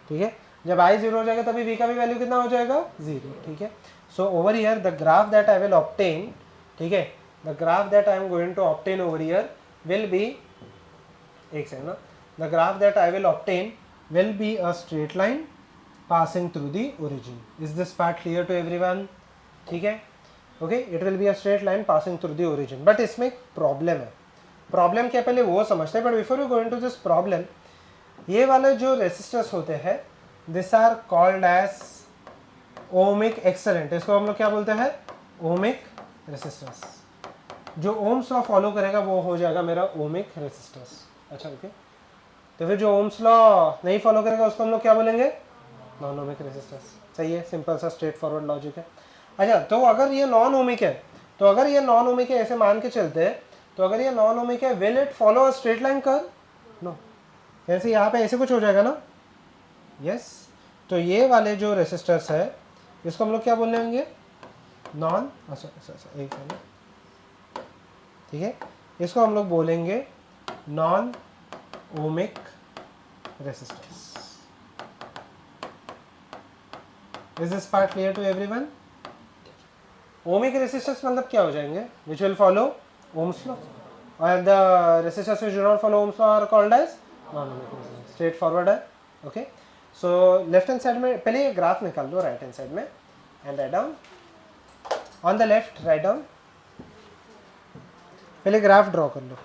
A: ठीक है, जब i 0 हो जाएगा तभी v का भी वैल्यू कितना हो जाएगा? 0. ठीक है. So over here the graph that I will obtain, ठीक है, the graph that I am going to obtain over here will be, एक सेकंड ना, the graph that I will obtain will be a straight line passing through the origin. Is this part clear to everyone? ठीक है. Okay, it will be a straight line passing through the origin. But इसमें एक problem है. Problem क्या, पहले वो समझते हैं. But before you go into this problem, ये वाले जो रेसिस्टर्स होते हैं, this are called as ohmic excellent. इसको हम लोग क्या बोलते हैं? Ohmic resistors. जो ओम्स लॉ फॉलो करेगा वो हो जाएगा मेरा ओमिक रेसिस्टर्स. अच्छा, ओके. तो फिर जो ओम्स लॉ नहीं फॉलो करेगा उसको हम लोग क्या बोलेंगे? Non ohmic resistors. सही है, सिंपल सा स्ट्रेट फॉरवर्ड लॉजिक है. अच्छा, तो अगर ये नॉन ओमिक है, ऐसे मान के चलते हैं, तो अगर ये नॉन ओमिक है, will it follow a straight line curve? No. कैसे? यहाँ पे ऐसे कुछ हो जाएगा ना. यस. तो ये वाले जो रेसिस्टर्स है, इसको हम लोग क्या बोल लेंगे? नॉन, एक है, ठीक है, इसको हम लोग बोलेंगे non ohmic resistors. Is this part clear to everyone? Ohmic resistors मतलब क्या हो जाएंगे? Which will follow Ohm's law. And the resistors which do not follow Ohm's law are called as non-ohmic resistors. Straight forward है. Okay. So left hand side में पहले ये graph निकाल लो right hand side में and write down. On the left write down. पहले graph draw कर लो.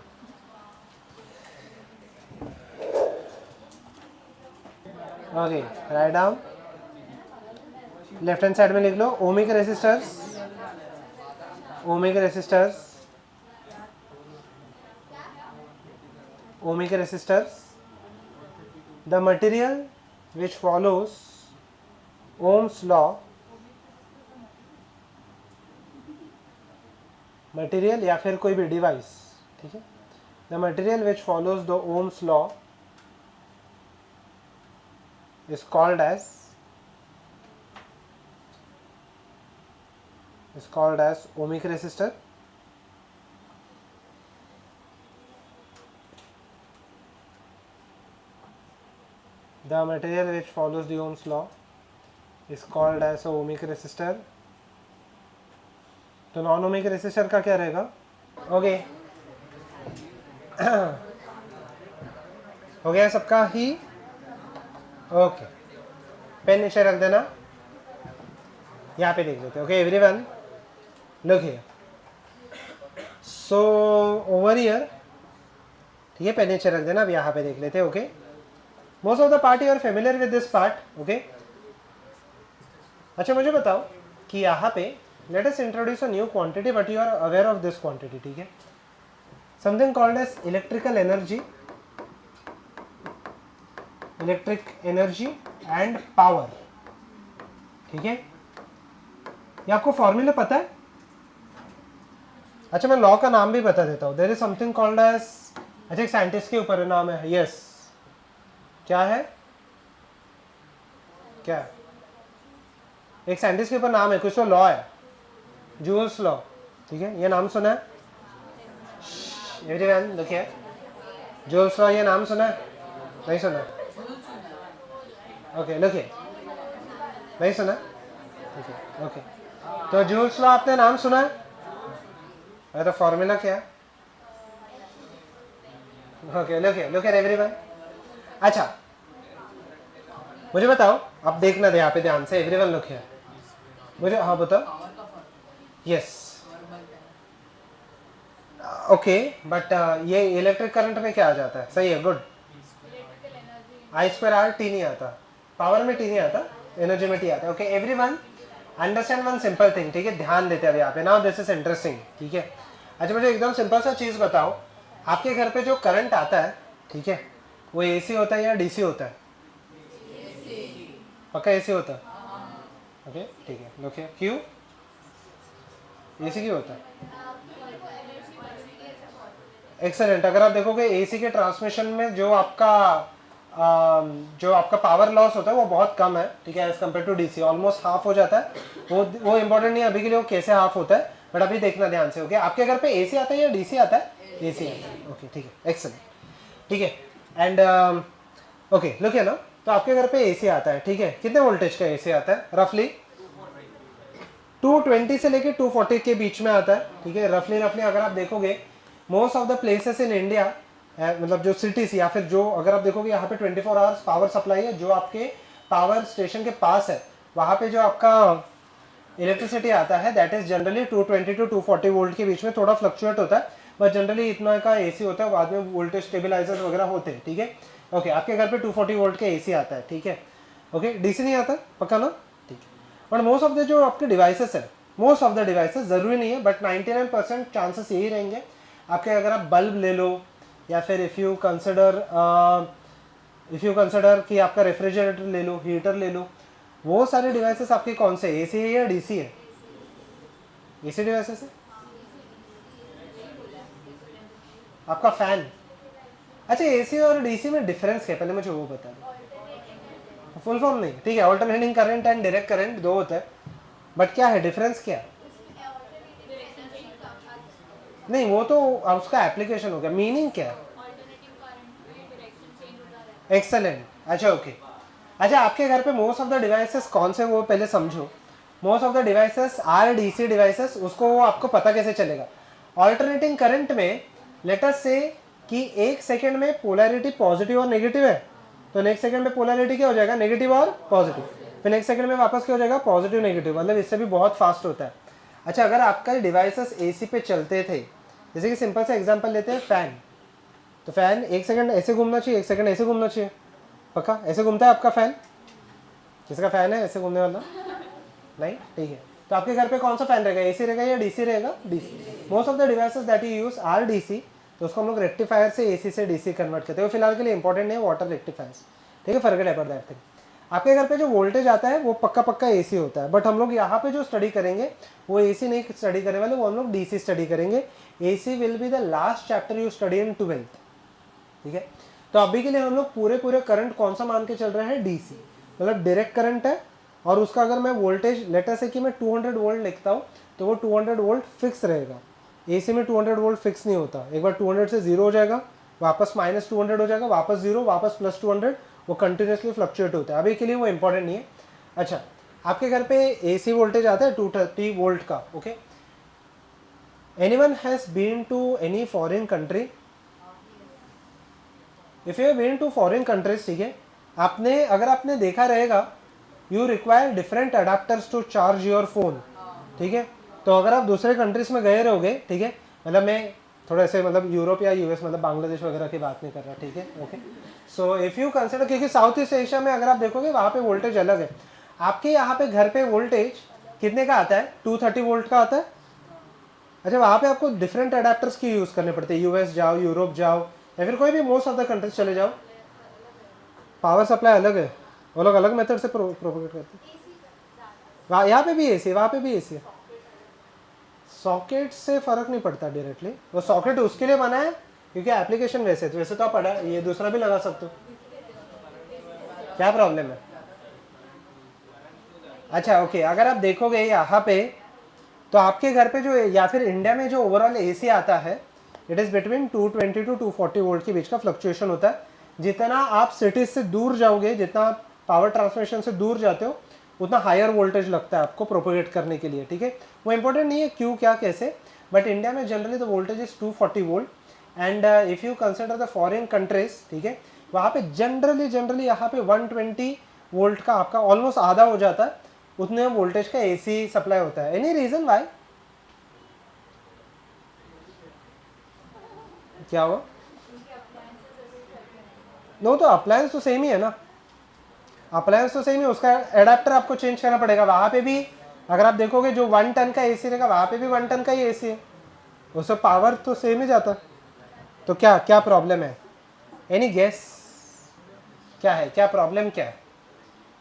A: Okay. Write down. Left hand side में लिख लो ohmic resistors. The material which follows Ohm's law, material या फिर कोई भी डिवाइस, ठीक है, the material which follows the Ohm's law is called as ohmic resistor. The material which follows the Ohm's law is called as a ohmic resistor. तो non ohmic resistor का क्या रहेगा? ओके, हो गया सबका ही. ओके, पेन नीचे रख देना. यहाँ पे देख लेते हैं. Okay everyone, look here. So over here, ठीक है, पेन नीचे रख देना. अब यहाँ पे देख लेते हैं. Okay, most of the part you are familiar with this part. Okay, अच्छा मुझे बताओ कि यहाँ पे let us introduce a new quantity, but you are aware of this quantity. ठीक है, something called as electrical energy and power. ठीक है, ये आपको फॉर्मूला पता है? अच्छा, मैं लॉ का नाम भी बता देता हूँ. There is something called as, अच्छा एक साइंटिस्ट के ऊपर नाम है. यस, क्या है? क्या एक साइंटिस्ट के ऊपर नाम है, कुछ तो लॉ है, जूल्स लॉ, ठीक है, ये नाम सुना है एवरीवन? देखिए जूल्स लॉ, ये नाम सुना है? नहीं सुना? ओके देखिए, नहीं सुना? ओके ओके, तो जूल्स लॉ आपने नाम सुना है? अरे तो फॉर्मूला क्या है? Okay look at everyone. अच्छा मुझे बताओ, आप देखना दे यहाँ पे ध्यान से, एवरीवन लुक है मुझे, हाँ बताओ। यस ओके, बट ये इलेक्ट्रिक करंट में क्या आ जाता है? सही है, good. I square R, T नहीं आता, पावर में टी नहीं आता, एनर्जी में टी आता है। Okay everyone understand one simple thing, ठीक है, ध्यान देते हैं यहाँ पे। नाउ दिस इज इंटरेस्टिंग, ठीक है। अच्छा मुझे एकदम सिंपल सा चीज़ बताओ, आपके घर पे जो करंट आता है, ठीक है, वो एसी होता है या डीसी होता है? पक्का एसी होता है? ओके ठीक है, लुक हियर, क्यों एसी क्यों होता है? एक्सेलेंट। अगर आप देखोगे एसी के ट्रांसमिशन में जो आपका पावर लॉस होता है वो बहुत कम है, ठीक है, as compare to DC, almost half हो जाता है। वो इंपॉर्टेंट नहीं है अभी के लिए वो कैसे हाफ होता है, बट अभी देखना ध्यान से। ओके आपके घर पे एसी आता है या डीसी आता है? एसी आता है। ओके ठीक है, एक्सेलेंट, ठीक है। एंड ओके लुक है ना, तो आपके घर पे एसी आता है, ठीक है, कितने वोल्टेज का एसी आता है? रफली 220 से लेके 240 के बीच में आता है, ठीक है, रफली अगर आप देखोगे most of the places in India, मतलब जो सिटीज या फिर जो, अगर आप देखोगे यहाँ पे 24 आवर्स पावर सप्लाई है, जो आपके पावर स्टेशन के पास है वहाँ पे जो आपका इलेक्ट्रिसिटी आता है that is generally 220 to 240 volt के बीच में, थोड़ा फ्लक्चुएट होता है, बट जनरली इतना का एसी होता है, बाद में वोल्टेज स्टेबिलाइजर्स वगैरह होते हैं, ठीक है। ओके आपके घर पे 240 वोल्ट के एसी आता है, ठीक है। ओके डीसी नहीं आता, पक्का ना? ठीक है। बट मोस्ट ऑफ द जो आपके डिवाइसेस है, मोस्ट ऑफ द डिवाइसेस, ज़रूरी नहीं है बट 99% चांसेस यही रहेंगे आपके। अगर आप बल्ब ले लो या फिर इफ़ यू कंसिडर कि आपका रेफ्रिजरेटर ले लो, हीटर ले लो, वो सारे डिवाइसेस आपके कौन से, एसी है या डीसी है? एसी डिवाइसेस है। आपका फैन, अच्छा एसी और डीसी में डिफरेंस क्या है पहले मुझे वो बता दो। फुल फॉर्म नहीं, ठीक है, alternating current and direct current दो होता है, बट क्या है डिफरेंस क्या है? नहीं वो तो उसका एप्लीकेशन हो गया, मीनिंग क्या है? एक्सेलेंट, अच्छा ओके। अच्छा आपके घर पे मोस्ट ऑफ द डिवाइसेस कौन से, वो पहले समझो। Most of the devices are DC devices, उसको वो आपको पता कैसे चलेगा? ऑल्टरनेटिंग करंट में लेटर से कि एक सेकेंड में पोलैरिटी पॉजिटिव और नेगेटिव है, तो नेक्स्ट सेकंड में पोलैरिटी क्या हो जाएगा? नेगेटिव और पॉजिटिव, फिर नेक्स्ट सेकंड में वापस क्या हो जाएगा? पॉजिटिव नेगेटिव, मतलब इससे भी बहुत फास्ट होता है। अच्छा अगर आपका डिवाइसेस एसी पे चलते थे, जैसे कि सिंपल सा एग्जांपल लेते हैं फैन, तो फैन एक सेकंड ऐसे घूमना चाहिए, एक सेकंड ऐसे घूमना चाहिए, पक्का ऐसे घूमता है आपका फैन? किसका फैन है ऐसे घूमने वाला? नहीं, ठीक है। तो आपके घर पे कौन सा फैन रहेगा, एसी रहेगा या डीसी रहेगा? DC. Most of the devices that you use are DC, तो उसको हम लोग रेक्टिफायर से एसी से डीसी कन्वर्ट करते हैं। फिलहाल के लिए इंपॉर्टेंट नहीं है वाटर रेक्टिफायर्स, ठीक है, फर्क है अबाउट दैट थिंग। आपके घर पे जो वोल्टेज आता है वो पक्का एसी होता है, बट हम लोग यहाँ पे जो स्टडी करेंगे वो एसी नहीं स्टडी करने वाले, वो हम लोग डीसी स्टडी करेंगे। AC will be the last chapter you study in 12th, ठीक है। तो अभी के लिए हम लोग पूरे करंट कौन सा मान के चल रहे हैं? डीसी, मतलब डायरेक्ट करंट है, और उसका अगर मैं वोल्टेज लेटर से कि मैं 200 वोल्ट लिखता हूँ तो वो 200 वोल्ट फिक्स रहेगा। एसी में 200 वोल्ट फिक्स नहीं होता, एक बार 200 से जीरो हो जाएगा, वापस -200 हो जाएगा, वापस जीरो, वापस +200, वो कंटिन्यूसली फ्लक्चुएट होता है। अभी के लिए वो इंपॉर्टेंट नहीं है। अच्छा आपके घर पे एसी वोल्टेज आता है 230 वोल्ट का, okay. Anyone has been to any foreign country? If you have been to foreign countries, ठीक है, अगर आपने देखा रहेगा you require different adapters to charge your phone, ठीक है। तो अगर आप दूसरे कंट्रीज में गए रहोगे, ठीक है, मतलब मैं थोड़ा ऐसे मतलब यूरोप या यूएस मतलब बांग्लादेश वगैरह की बात नहीं कर रहा, ठीक है, okay. So if you consider, क्योंकि साउथ ईस्ट एशिया में अगर आप देखोगे वहाँ पे वोल्टेज अलग है। आपके यहाँ पे घर पे वोल्टेज कितने का आता है? 230 वोल्ट का आता है। अच्छा वहाँ पे आपको डिफरेंट अडाप्टर्स की यूज़ करने पड़ते हैं, यूएस जाओ, यूरोप जाओ, या फिर कोई भी मोस्ट ऑफ द कंट्रीज चले जाओ, पावर सप्लाई अलग है, वो लोग अलग मेथड से प्रोपोगेट करते हैं। वहाँ यहाँ पे भी एसी, वहाँ पे भी एसी है। सॉकेट से फ़र्क नहीं पड़ता डायरेक्टली, वो सॉकेट उसके लिए बना है क्योंकि एप्लीकेशन वैसे तो आप ये दूसरा भी लगा सकते हो, क्या प्रॉब्लम है? अच्छा ओके, अगर आप देखोगे यहाँ पे तो आपके घर पे जो या फिर इंडिया में जो ओवरऑल एसी आता है it is between 220 to 240 volt के बीच का फ्लक्चुएशन होता है। जितना आप सिटीज से दूर जाओगे, जितना पावर ट्रांसमिशन से दूर जाते हो, उतना हायर वोल्टेज लगता है आपको प्रोपोगेट करने के लिए, ठीक है। वो इंपॉर्टेंट नहीं है क्यों क्या कैसे, बट इंडिया में generally the voltage is 240 volt and if you consider the foreign countries, ठीक है, वहाँ पे जनरली यहाँ पे 120 वोल्ट का आपका ऑलमोस्ट आधा हो जाता है, उतने वोल्टेज का एसी सप्लाई होता है। एनी रीजन वाई, क्या हुआ? नो तो अप्लायंस तो सेम ही है ना, अप्लायंस तो सेम ही, उसका एडाप्टर आपको चेंज करना पड़ेगा। वहाँ पे भी अगर आप देखोगे जो 1 टन का एसी रहेगा वहाँ पे भी 1 टन का ही एसी है, उससे पावर तो सेम ही जाता। तो क्या क्या प्रॉब्लम है? एनी गेस क्या है, क्या प्रॉब्लम क्या है?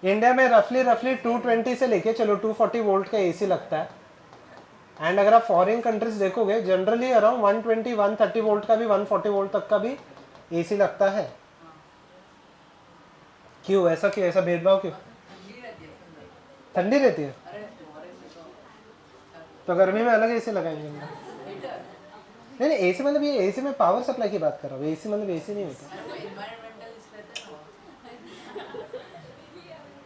A: इंडिया में रफली 220 से लेके चलो 240 वोल्ट का एसी लगता है एंड अगर आप फॉरेन कंट्रीज देखोगे जनरली अराउंड 120 130 वोल्ट का भी 140 वोल्ट तक का भी एसी लगता है। क्यों ऐसा, क्यों ऐसा भेदभाव क्यों? ठंडी रहती है तो गर्मी में अलग एसी लगाएंगे। नहीं नहीं, एसी मतलब ये एसी में पावर सप्लाई की बात कर रहा हूँ, एसी मतलब एसी नहीं होता।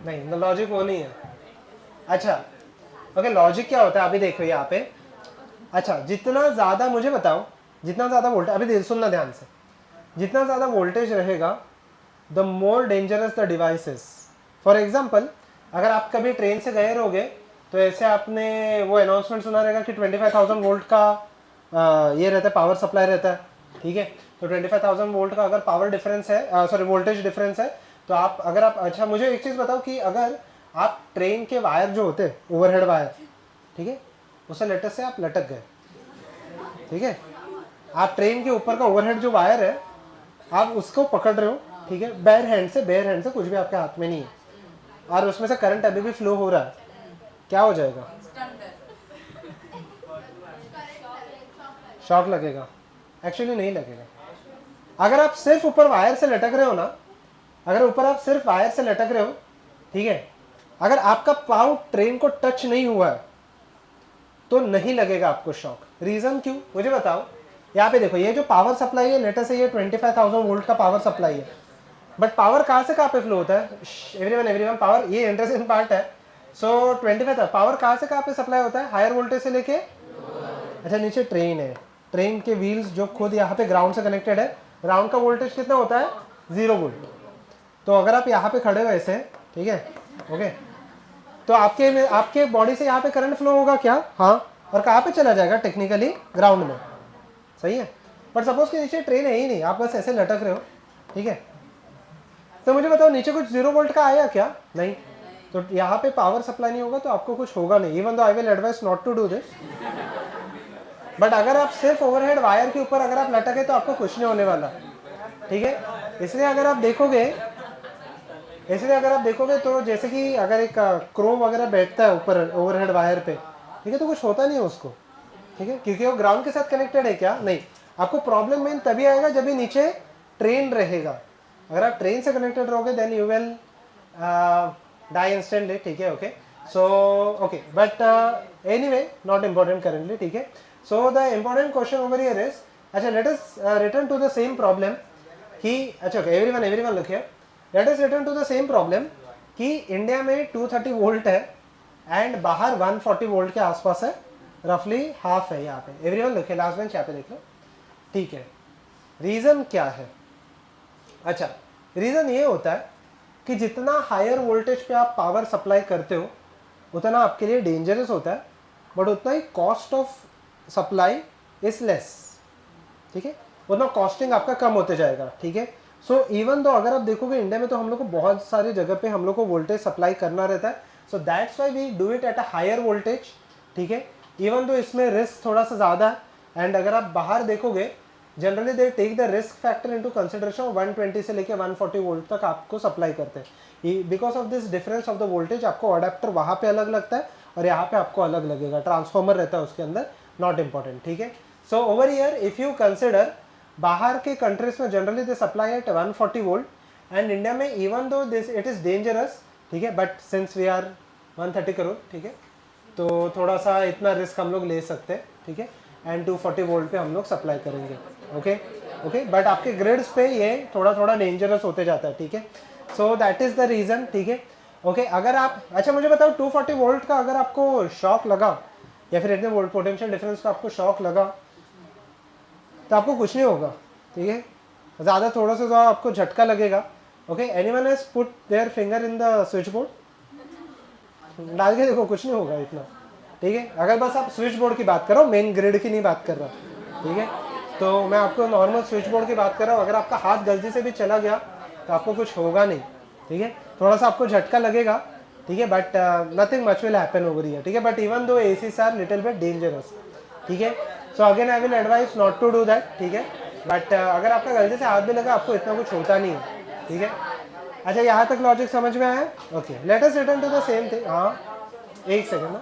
A: नहीं, लॉजिक वो नहीं है। अच्छा ओके, लॉजिक क्या होता है अभी देखो यहाँ पे। अच्छा जितना ज़्यादा, मुझे बताओ, जितना ज़्यादा वोल्टेज, अभी सुनना ध्यान से, जितना ज़्यादा वोल्टेज रहेगा the more dangerous the devices. For example अगर आप कभी ट्रेन से गए रहोगे तो ऐसे आपने वो अनाउंसमेंट सुना रहेगा कि 25,000 वोल्ट का ये रहता है, पावर सप्लाई रहता है, ठीक है। तो 25,000 वोल्ट का अगर पावर डिफरेंस है, सॉरी वोल्टेज डिफरेंस है, तो आप अगर आप, अच्छा मुझे एक चीज़ बताओ कि अगर आप ट्रेन के वायर जो होते हैं ओवरहेड वायर, ठीक है, उसे लेटर से आप लटक गए, ठीक है, आप ट्रेन के ऊपर का ओवरहेड जो वायर है आप उसको पकड़ रहे हो, ठीक है, बेयर हैंड से, कुछ भी आपके हाथ में नहीं है, और उसमें से करंट अभी भी फ्लो हो रहा है, क्या हो जाएगा? शॉक लगेगा? एक्चुअली नहीं लगेगा। अगर आप सिर्फ ऊपर वायर से लटक रहे हो ना, अगर ऊपर आप सिर्फ वायर से लटक रहे हो, ठीक है, अगर आपका पाँव ट्रेन को टच नहीं हुआ है तो नहीं लगेगा आपको शॉक। रीजन क्यों, मुझे बताओ। यहाँ पे देखो, ये जो पावर सप्लाई है लेटर से ये 25,000 वोल्ट का पावर सप्लाई है, बट पावर कहाँ से कहाँ पे फ्लो होता है? एवरीवन पावर, ये इंटरेस्टिंग पार्ट है। सो 25 पावर कहाँ से कहाँ पे सप्लाई होता है? हायर वोल्टेज से लेके, अच्छा नीचे ट्रेन है, ट्रेन के व्हील्स जो खुद यहाँ पे ग्राउंड से कनेक्टेड है, ग्राउंड का वोल्टेज कितना होता है? 0 वोल्ट। तो अगर आप यहाँ पे खड़े हो ऐसे, ठीक है, ओके, तो आपके बॉडी से यहाँ पे करंट फ्लो होगा क्या? हाँ, और कहाँ पे चला जाएगा? टेक्निकली ग्राउंड में, सही है। पर सपोज कि नीचे ट्रेन है ही नहीं, आप बस ऐसे लटक रहे हो, ठीक है, तो मुझे बताओ नीचे कुछ 0 वोल्ट का आया क्या? नहीं। तो यहाँ पे पावर सप्लाई नहीं होगा तो आपको कुछ होगा नहीं, even though I will advise not to do this, but अगर आप सिर्फ ओवरहेड वायर के ऊपर अगर आप लटके तो आपको कुछ नहीं होने वाला, ठीक है। इसलिए अगर आप देखोगे तो जैसे कि अगर एक क्रो वगैरह बैठता है ऊपर ओवरहेड वायर पे, ठीक है, तो कुछ होता नहीं है उसको, ठीक है, क्योंकि वो ग्राउंड के साथ कनेक्टेड है क्या? नहीं। आपको प्रॉब्लम मेन तभी आएगा जब भी नीचे ट्रेन रहेगा। अगर आप ट्रेन से कनेक्टेड रहोगे then you will die instantly, ठीक है, okay. So okay, but anyway not important currently, ठीक है। So the important question over here is, अच्छा let us return to the same problem कि, अच्छा okay, everyone look here, let us return to the same problem कि India में 230 volt है and बाहर 140 volt के आसपास है, रफली हाफ है यहाँ पे। Everyone look here, last bench यहाँ पे देख लो, ठीक है। रीज़न क्या है? अच्छा रीज़न ये होता है कि जितना हायर वोल्टेज पे आप पावर सप्लाई करते हो उतना आपके लिए डेंजरस होता है, बट उतना ही cost of supply is less, ठीक है, उतना कॉस्टिंग आपका कम होते जाएगा, ठीक है। सो इवन तो अगर आप देखोगे इंडिया में तो हम लोग को बहुत सारी जगह पे हम लोग को वोल्टेज सप्लाई करना रहता है, so that's why we do it at a higher voltage, ठीक है। इवन तो इसमें रिस्क थोड़ा सा ज़्यादा है एंड अगर आप बाहर देखोगे generally they take the risk factor into consideration, 120 से लेके 140 वोल्ट तक आपको सप्लाई करते हैं। Because of this difference of the voltage आपको अडेप्टर वहाँ पे अलग लगता है और यहाँ पे आपको अलग लगेगा, ट्रांसफॉर्मर रहता है उसके अंदर, नॉट इम्पॉर्टेंट, ठीक है। So over here if you consider, बाहर के कंट्रीज में generally they supply at 140 volt and India में even though this it is dangerous, ठीक है, but since we are 130 crore, ठीक है। तो थोड़ा सा इतना रिस्क हम लोग ले सकते हैं, ठीक है। एंड 240 वोल्ट पे हम लोग सप्लाई करेंगे, ओके ओके। बट आपके ग्रिड्स पे ये थोड़ा थोड़ा डेंजरस होते जाता है, ठीक है। So that is the reason, ठीक है, ओके। अगर आप, अच्छा मुझे बताओ 240 वोल्ट का अगर आपको शॉक लगा या फिर इतने वोल्ट पोटेंशियल डिफरेंस का आपको शॉक लगा तो आपको कुछ नहीं होगा, ठीक है। ज़्यादा थोड़ा सा आपको झटका लगेगा, okay. Anyone has put their finger in the switch board, डाल के देखो, कुछ नहीं होगा इतना, ठीक है। अगर बस आप स्विच बोर्ड की बात करो, मेन ग्रिड की नहीं बात कर रहा, ठीक है। तो मैं आपको नॉर्मल स्विच बोर्ड की बात कर रहा हूँ। अगर आपका हाथ गलती से भी चला गया तो आपको कुछ होगा नहीं, ठीक है। थोड़ा सा आपको झटका लगेगा, ठीक है, but nothing much will happen over here, ठीक है। But even though ACs are little bit dangerous, ठीक है। So again I will advise not to do that, ठीक है। बट अगर आपका गलती से हाथ भी लगा आपको इतना कुछ होता नहीं है, ठीक है। अच्छा, यहाँ तक लॉजिक समझ में आया? Okay, let us return to the same thing. हाँ, एक सेकेंड ना,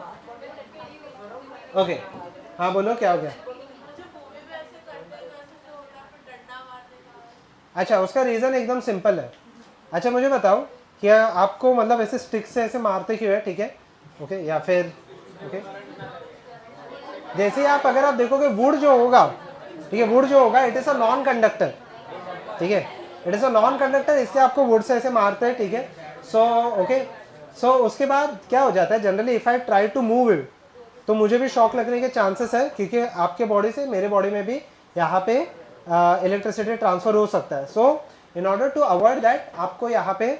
A: ओके। हाँ बोलो, क्या हो गया? अच्छा, उसका रीज़न एकदम सिंपल है। अच्छा मुझे बताओ, क्या आपको मतलब ऐसे स्टिक से ऐसे मारते क्यों है, ठीक है, ओके, या फिर ओके जैसे आप, अगर आप देखोगे वुड जो होगा, ठीक है, वुड जो होगा it is a non conductor, ठीक है, it is a non conductor, इसलिए आपको वुड से ऐसे मारते हैं, ठीक है। सो ओके, सो उसके बाद क्या हो जाता है, generally if I try to move it तो मुझे भी शॉक लगने के चांसेस है, क्योंकि आपके बॉडी से मेरे बॉडी में भी यहाँ पे इलेक्ट्रिसिटी ट्रांसफ़र हो सकता है। So in order to avoid that आपको यहाँ पे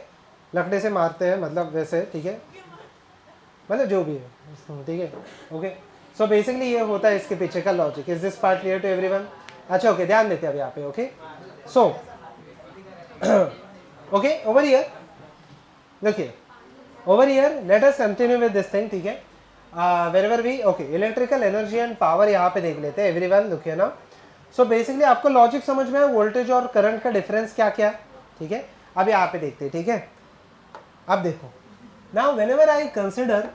A: लकड़े से मारते हैं, मतलब वैसे, ठीक है, मतलब जो भी है, ठीक है, ओके। सो बेसिकली ये होता है इसके पीछे का logic. Is this part clear to everyone? अच्छा ओके, ध्यान देते हैं अब यहाँ पे, okay. So okay, over here देखिए, over here let us continue with this thing, ठीक है। wherever we, okay, electrical energy and power यहाँ पे देख लेते हैं एवरीवन, देखिए ना। सो बेसिकली आपको लॉजिक समझ में है, वोल्टेज और करंट का डिफरेंस क्या क्या है, ठीक है। अब यहाँ पे देखते हैं, ठीक है। अब देखो, now whenever I consider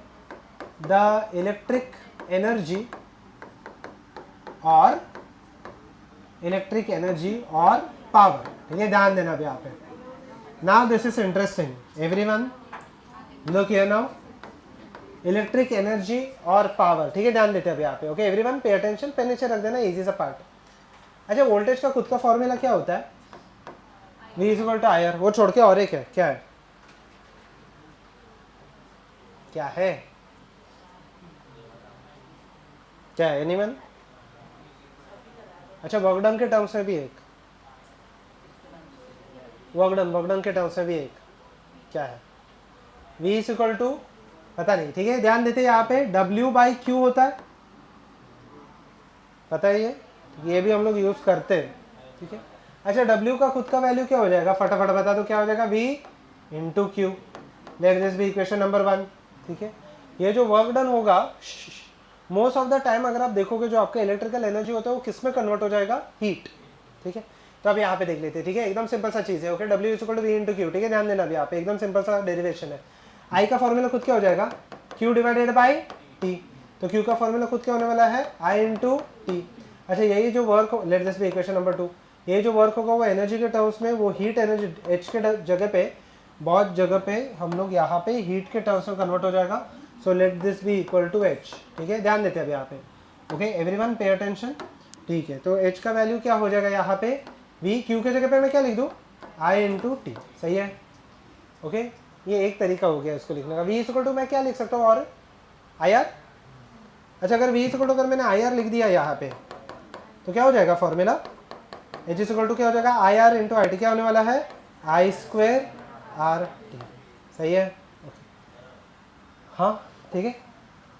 A: the electric energy और पावर, ठीक है, ध्यान देना अब यहाँ पे। Now this is interesting everyone, look here now, electric energy और पावर, ठीक है, ध्यान देते हैं अब यहाँ पे, okay everyone pay attention, pen नीचे रख देना, इजी सा पार्ट। अच्छा, वोल्टेज का खुद का फॉर्मूला क्या होता है? V इक्वल टू IR, वो छोड़ के और एक है, क्या है? क्या है? क्या है एनीवन? अच्छा, वर्कडन के टर्म्स में भी एक, वर्कडन के टर्म्स में भी एक, क्या है? V इक्वल टू पता नहीं, ठीक है, ध्यान देते हैं यहाँ पे W/Q होता है, पता है ये भी हम लोग यूज करते हैं, ठीक है। अच्छा, W का खुद का वैल्यू क्या हो जाएगा, फटाफट बता दो, क्या हो जाएगा? V into Q, let this be equation number 1, ठीक है। ये जो वर्क डन होगा मोस्ट ऑफ द टाइम अगर आप देखोगे जो आपका इलेक्ट्रिकल एनर्जी होता है वो किस में कन्वर्ट हो जाएगा? हीट, ठीक है। तो अब यहाँ पे देख लेते हैं, ठीक है, एकदम सिंपल सा चीज़ है, okay. W equal to V into Q, ठीक है, ध्यान देना, अभी यहाँ पे एकदम सिंपल सा डेरिवेशन है। I का फॉर्मूला खुद क्या हो जाएगा? Q डिवाइडेड बाई T, तो Q का फॉर्मूला खुद क्या होने वाला है? I into T। अच्छा, यही जो work, let this be equation number 2, ये जो वर्क होगा वो एनर्जी के टर्म्स में, वो हीट एनर्जी H के जगह पे, बहुत जगह पे हम लोग यहाँ पे हीट के टर्म्स में कन्वर्ट हो जाएगा। So let this be equal to H, ठीक है, ध्यान देते हैं अब यहाँ पे, ओके एवरीवन पे अटेंशन, ठीक है। तो H का वैल्यू क्या हो जाएगा यहाँ पे? V, Q के जगह पे मैं क्या लिख दूँ? I इंटू T, सही है, ओके। ये एक तरीका हो गया इसको लिखने का। V इक्वल टू मैं क्या लिख सकता हूँ और IR। अच्छा, अगर V इक्वल टू अगर मैंने IR लिख दिया यहाँ पे तो क्या हो जाएगा फॉर्मूला? H इक्वल टू क्या हो जाएगा? IR इंटू IT, क्या होने वाला है? I स्क्वेयर RT, सही है, हाँ, ठीक है।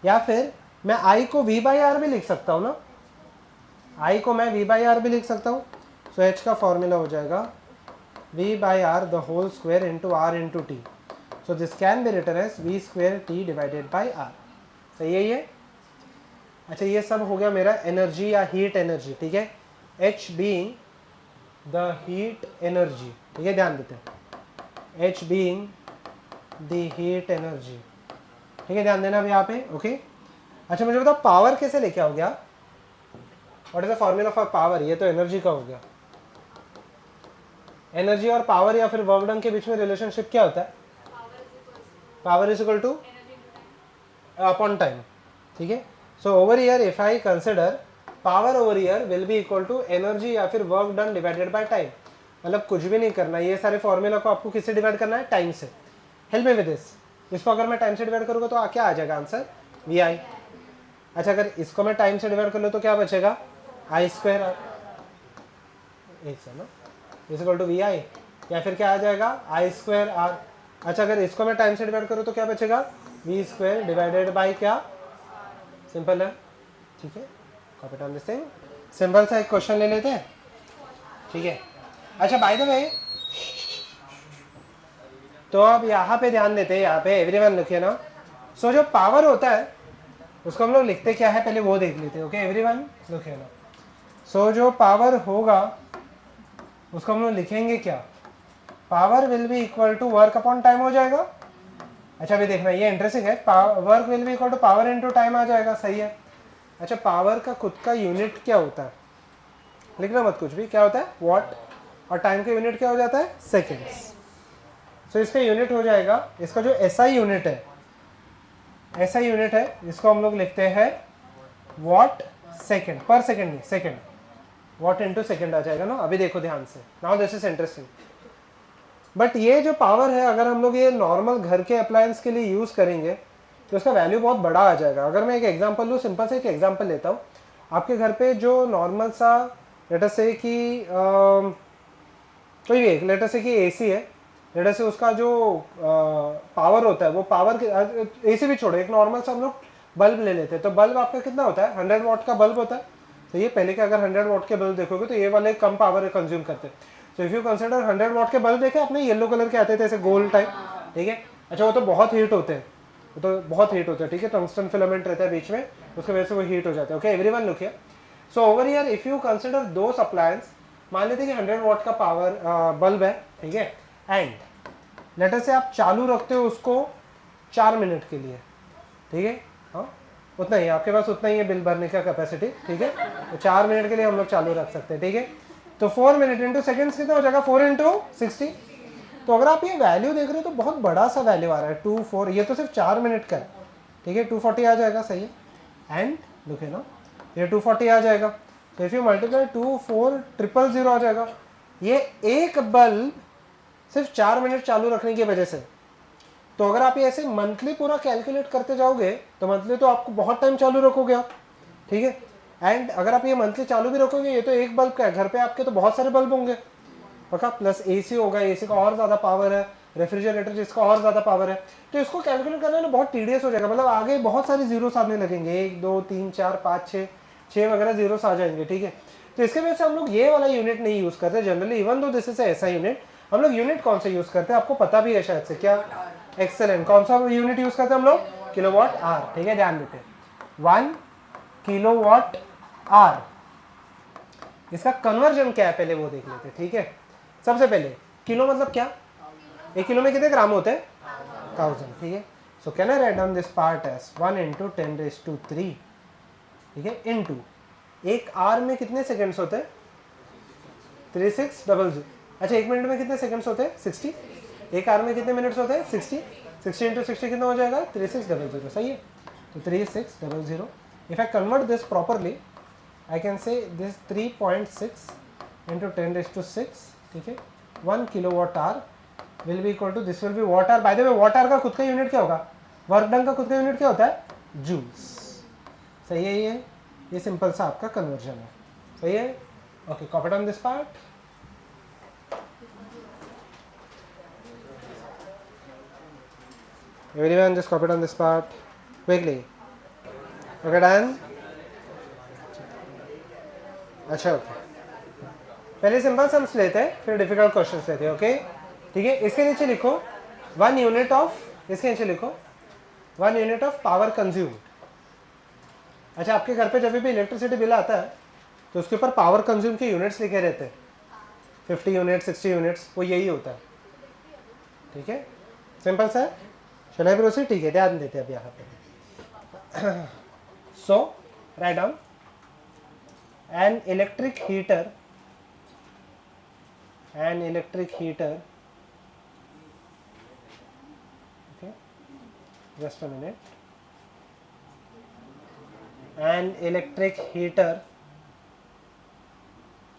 A: या फिर मैं I को V/R भी लिख सकता हूँ ना, I को मैं V/R भी लिख सकता हूँ। सो H का फॉर्मूला हो जाएगा V/R the whole square into R into T। So this can be written as V square T divided by R, सही है ये। अच्छा, ये सब हो गया मेरा एनर्जी या हीट एनर्जी, ठीक है। H being the heat energy, ठीक है, ध्यान देते हैं, H being the heat energy, ठीक है, ध्यान देना अभी यहाँ पे, ओके। अच्छा, मुझे बताओ पावर कैसे लेके आओ गया? What is the formula for power? ये तो एनर्जी का हो गया। एनर्जी और पावर या फिर वर्क डन के बीच में रिलेशनशिप क्या होता है? Power is equal to upon time, ठीक है। So over here if I consider power over here will be equal to energy या फिर work done divided by time, मतलब कुछ भी नहीं करना, ये सारे फॉर्मूला को आपको किससे डिवाइड करना है, टाइम से। हेल्प मी विद दिस, इसको अगर मैं टाइम से डिवाइड करूँगा तो क्या आ जाएगा आंसर, वी आई। अच्छा अगर इसको मैं टाइम से डिवाइड कर लूँ तो क्या बचेगा, आई स्क्वायर आर, एक से ना, इज इक्वल टू वी आई, या फिर क्या आ जाएगा, आई स्क्वायर आर। अच्छा अगर इसको मैं टाइम से डिवाइड करूँ तो क्या बचेगा, वी स्क्वायर डिवाइडेड बाई क्या, सिंपल है, ठीक है। Copy down this thing, simple सा एक क्वेश्चन ले लेते हैं, ठीक है। अच्छा बाय द वे, तो अब यहाँ पे ध्यान देते हैं, यहाँ पे एवरीवन लिखिए ना। सो जो पावर होता है उसको हम लोग लिखते क्या है पहले वो देख लेते हैं, ओके एवरीवन लिखिए ना। सो जो पावर होगा उसको हम लोग लिखेंगे क्या, power will be equal to work upon time हो जाएगा। अच्छा अभी देखना ये इंटरेस्टिंग है, work will be equal to power into time आ जाएगा, सही है। अच्छा पावर का खुद का यूनिट क्या होता है, लिखना मत कुछ भी, क्या होता है वॉट, और टाइम का यूनिट क्या हो जाता है, सेकेंड्स। सो इसका यूनिट हो जाएगा, इसका जो एसआई यूनिट है, एसआई यूनिट है, इसको हम लोग लिखते हैं वॉट सेकेंड, पर सेकेंड नहीं सेकेंड, वॉट इनटू सेकेंड आ जाएगा ना। अभी देखो ध्यान से, now this is interesting. But ये जो पावर है अगर हम लोग ये नॉर्मल घर के अप्लायंस के लिए यूज़ करेंगे तो इसका वैल्यू बहुत बड़ा आ जाएगा। अगर मैं एक एग्जांपल लूँ, सिंपल से एक एग्जांपल लेता हूँ, आपके घर पे जो नॉर्मल सा लेटर से कि कोई भी एक लेटर से कि एसी है, लेटर से उसका जो पावर होता है वो पावर, एसी भी छोड़ो, एक नॉर्मल सा हम लोग बल्ब ले लेते हैं, तो बल्ब आपका कितना होता है, 100 वाट का बल्ब होता है। तो ये पहले के अगर 100 वाट के बल्ब देखोगे तो ये वाले कम पावर कंज्यूम करते हैं। तो इफ़ यू कंसिडर 100 वाट के बल्ब देखे आपने, येलो कलर के आते थे ऐसे गोल टाइप, ठीक है। अच्छा वो तो बहुत हीट होते हैं, वो तो बहुत हीट होते हैं, ठीक है, टंगस्टन फिलामेंट रहता है बीच में, उसकी वजह से वो हीट हो जाते हैं, okay everyone look here. So over here if you consider those appliance, मान लेते हैं कि 100 वाट का पावर बल्ब है, ठीक है, एंड लेटर से आप चालू रखते हो उसको 4 मिनट के लिए, ठीक है, हाँ उतना ही आपके पास, उतना ही है बिल भरने का कैपेसिटी, ठीक है। तो 4 मिनट के लिए हम लोग चालू रख सकते हैं, ठीक है। तो 4 मिनट इंटू सेकेंड्स कितना हो जाएगा, 4 इंटू 60। तो अगर आप ये वैल्यू देख रहे हो तो बहुत बड़ा सा वैल्यू आ रहा है, 2 4, ये तो सिर्फ 4 मिनट का है, ठीक है, 240 आ जाएगा, सही है। एंड लुक है ना, ये 240 आ जाएगा, तो इफ यू मल्टीप्लाई 2 4 000 आ जाएगा। ये एक बल्ब सिर्फ 4 मिनट चालू रखने की वजह से। तो अगर आप ये ऐसे मंथली पूरा कैलकुलेट करते जाओगे तो मंथली तो आपको बहुत टाइम चालू रखोगे आप, ठीक है। एंड अगर आप ये मंथली चालू भी रखोगे, ये तो एक बल्ब का है, घर पे आपके तो बहुत सारे बल्ब होंगे पक्का, प्लस एसी होगा, एसी का और ज़्यादा पावर है, रेफ्रिजरेटर जिसका और ज़्यादा पावर है, तो इसको कैलकुलेट करना ना बहुत टीडियस हो जाएगा, मतलब आगे बहुत सारे जीरोस आने लगेंगे, 1 2 3 4 5 6 वगैरह जीरोस आ जाएंगे, ठीक है। तो इसके वजह से हम लोग ये वाला यूनिट नहीं यूज़ करते generally, even though this is ऐसा यूनिट, हम लोग यूनिट कौन सा यूज़ करते हैं आपको पता भी है शायद से, क्या, एक्सेलेंट, कौन सा यूनिट यूज़ करते हैं हम लोग, किलोवाट आर, ठीक है, ध्यान देते हैं 1 किलोवाट आर। इसका कन्वर्जन क्या है पहले वो देख लेते हैं, ठीक है। सबसे पहले किलो मतलब क्या, 1 किलो में कितने ग्राम होते हैं, 1000, ठीक है। So can I write down this part as 1 into 10⁻3, ठीक है, इनटू एक आर में कितने सेकंड्स होते हैं, 3600। अच्छा 1 मिनट में कितने सेकंड्स होते हैं, 60। एक आर में कितने मिनट्स होते हैं, 60। 60 इंटू 60 कितना हो जाएगा, 3600, सही है। तो 3600, if I convert this properly I can say this 3.6 into 10⁻6, ठीक है, 1 kilowatt hour will be equal to, this will be watt hour. By the way watt hour का खुद का यूनिट क्या होगा, वर्क डन का खुद का यूनिट क्या होता है, जूल्स, सही है। ये सिंपल सा आपका कन्वर्जन है, सही है, okay. Copy down this part, everyone just copy down this part quickly, okay done। अच्छा ओके, पहले सिंपल सम्स लेते हैं फिर डिफिकल्ट क्वेश्चंस लेते हैं, ओके, ठीक है। इसके नीचे लिखो 1 यूनिट ऑफ, इसके नीचे लिखो 1 यूनिट ऑफ पावर कंज्यूम। अच्छा आपके घर पे जब भी इलेक्ट्रिसिटी बिल आता है तो उसके ऊपर पावर कंज्यूम के यूनिट्स लिखे रहते हैं, 50 यूनिट्स 60 यूनिट्स, वो यही होता है, ठीक है, सिंपल सा है। शैल आई प्रोसीड, ठीक है, ध्यान देते हैं अब यहाँ पे। So write down an electric heater, okay, just a minute, an electric heater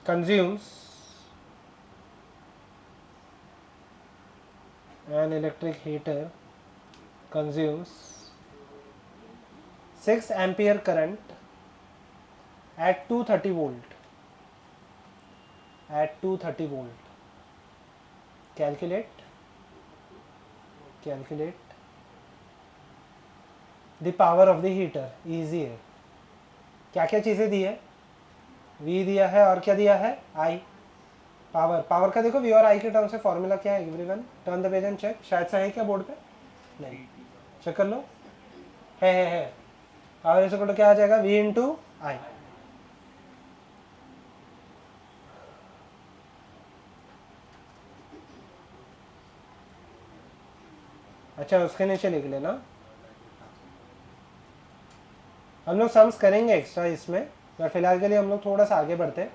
A: consumes an electric heater consumes 6 ampere current at 230 volt, at 230 volt. Calculate the power of the heater. easy है. क्या क्या चीज़ें दी है? V दिया है और क्या दिया है? I. पावर का देखो V और I के टर्म से फॉर्मूला क्या है everyone? Turn the page and check. शायद से है क्या बोर्ड पे? नहीं, चेक कर लो. है. पावर इज इक्वल टू क्या आ जाएगा? V into I. अच्छा, उसके नीचे लिख लेना. हम लोग सम्स करेंगे एक्स्ट्रा इसमें, पर फिलहाल के लिए हम लोग थोड़ा सा आगे बढ़ते हैं.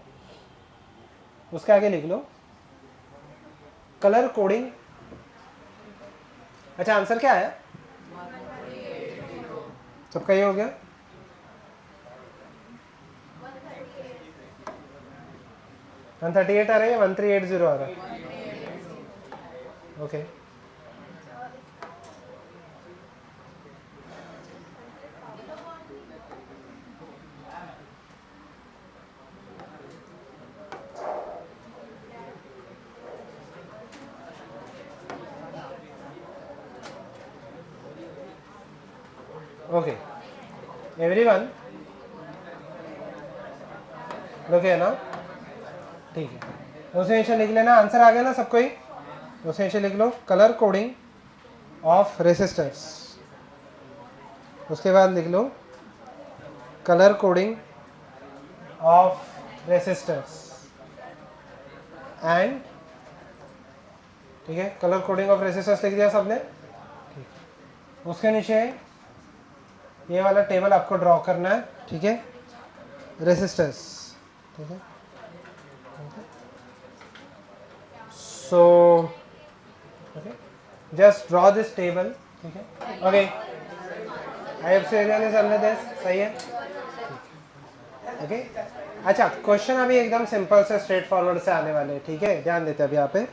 A: उसके आगे लिख लो कलर कोडिंग. अच्छा, आंसर क्या है? सबका ये हो गया? वन 138 आ रहा है या 1380 आ रहा है? ओके. ओके एवरीवन, ओके ना? ठीक है, उसे नीचे लिख लेना. आंसर आ गया ना सबको ही? उसे नीचे लिख लो कलर कोडिंग ऑफ रेसिस्टर्स. उसके बाद लिख लो colour coding of resistors and, ठीक है, कलर कोडिंग ऑफ रेसिस्टर्स लिख दिया सबने. ठीक, उसके नीचे ये वाला टेबल आपको ड्रॉ करना है. ठीक है, रेसिस्टर्स. ठीक है, so okay, just draw this table. ठीक है, ओके. आई एफ से ने सबने दिस सही है. ओके. अच्छा, क्वेश्चन अभी एकदम सिंपल से स्ट्रेट फॉरवर्ड से आने वाले हैं. ठीक है, ध्यान देते हैं अभी यहाँ पे.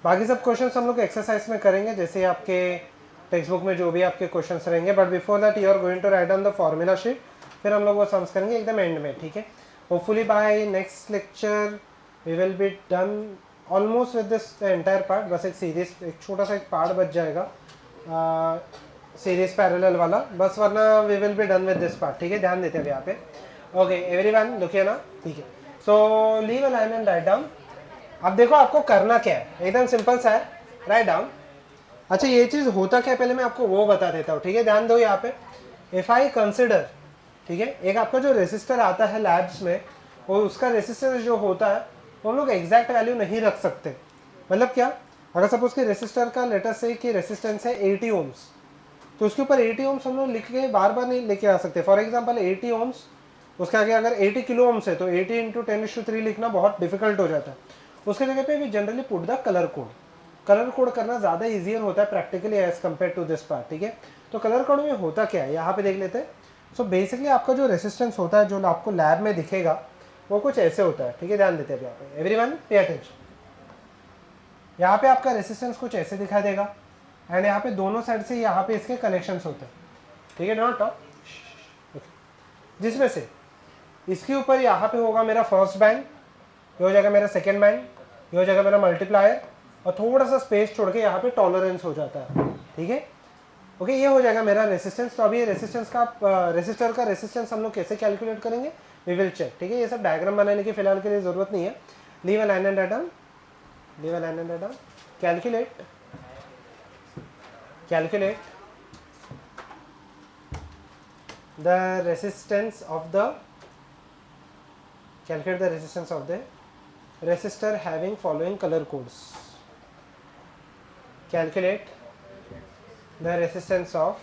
A: बाकी सब क्वेश्चन हम लोग एक्सरसाइज में करेंगे, जैसे आपके टेक्स्ट बुक में जो भी आपके क्वेश्चंस रहेंगे. But before that you are going to write down the formula sheet. फिर हम लोग वो सम्स करेंगे एकदम एंड में. ठीक है, hopefully by next lecture we will be done almost with this entire part. बस एक सीरीज, एक छोटा सा एक पार्ट बच जाएगा सीरीज पैरेलल वाला बस, वरना we will be done with this part. ठीक है, ध्यान देते हैं अभी यहाँ पे. ओके एवरीवन, देखिए ना. ठीक है, so leave a line and write down. अब देखो आपको करना क्या है, एकदम सिंपल सा है. Write down. अच्छा, ये चीज़ होता क्या पहले मैं आपको वो बता देता हूँ. ठीक है, ध्यान दो यहाँ पे. इफ आई कंसिडर, ठीक है, एक आपका जो रेसिस्टर आता है लैब्स में, वो उसका रेसिस्टेंस जो होता है वो हम लोग एग्जैक्ट वैल्यू नहीं रख सकते. मतलब क्या? अगर सपोज कि रेसिस्टर का लेटर से कि रेसिस्टेंस है 80 ओम्स, तो उसके ऊपर 80 ओम्स हम लोग लिख के बार बार नहीं लेके आ सकते. फॉर एग्जाम्पल 80 ओम्स, उसके आगे अगर 80 किलो ओम्स है तो 80 इंटू 10⁻³ लिखना बहुत डिफिकल्ट हो जाता है. उसके जगह पे we generally put the colour code. Colour code करना ज़्यादा ईजियर होता है practically as compare to this part. ठीक है, तो कलर कोड में होता क्या है यहाँ पे देख लेते हैं. सो बेसिकली आपका जो रेसिस्टेंस होता है, जो आपको लैब में दिखेगा, वो कुछ ऐसे होता है. ठीक है, ध्यान देते हैं यहाँ पे. Everyone pay attention. यहाँ पे आपका रेसिस्टेंस कुछ ऐसे दिखाई देगा एंड यहाँ पे दोनों साइड से यहाँ पे इसके कनेक्शंस होते हैं. ठीक है, नॉट टॉप. जिसमें से इसके ऊपर यहाँ पे होगा मेरा फर्स्ट बैंड, ये हो जाएगा मेरा सेकेंड बैंड, ये हो जाएगा मेरा मल्टीप्लायर, और थोड़ा सा स्पेस छोड़ के यहाँ पे टॉलरेंस हो जाता है. ठीक है, ओके, ये हो जाएगा मेरा रेसिस्टेंस. तो अभी ये रेसिस्टेंस का रेसिस्टर का रेसिस्टेंस हम लोग कैसे कैलकुलेट करेंगे, वी विल चेक. ठीक है, ये सब डायग्राम बनाने की फिलहाल के लिए जरूरत नहीं है. Leave a line and write down. Leave a line and write down. Calculate the resistance of the resistor having following color codes. Calculate the resistance of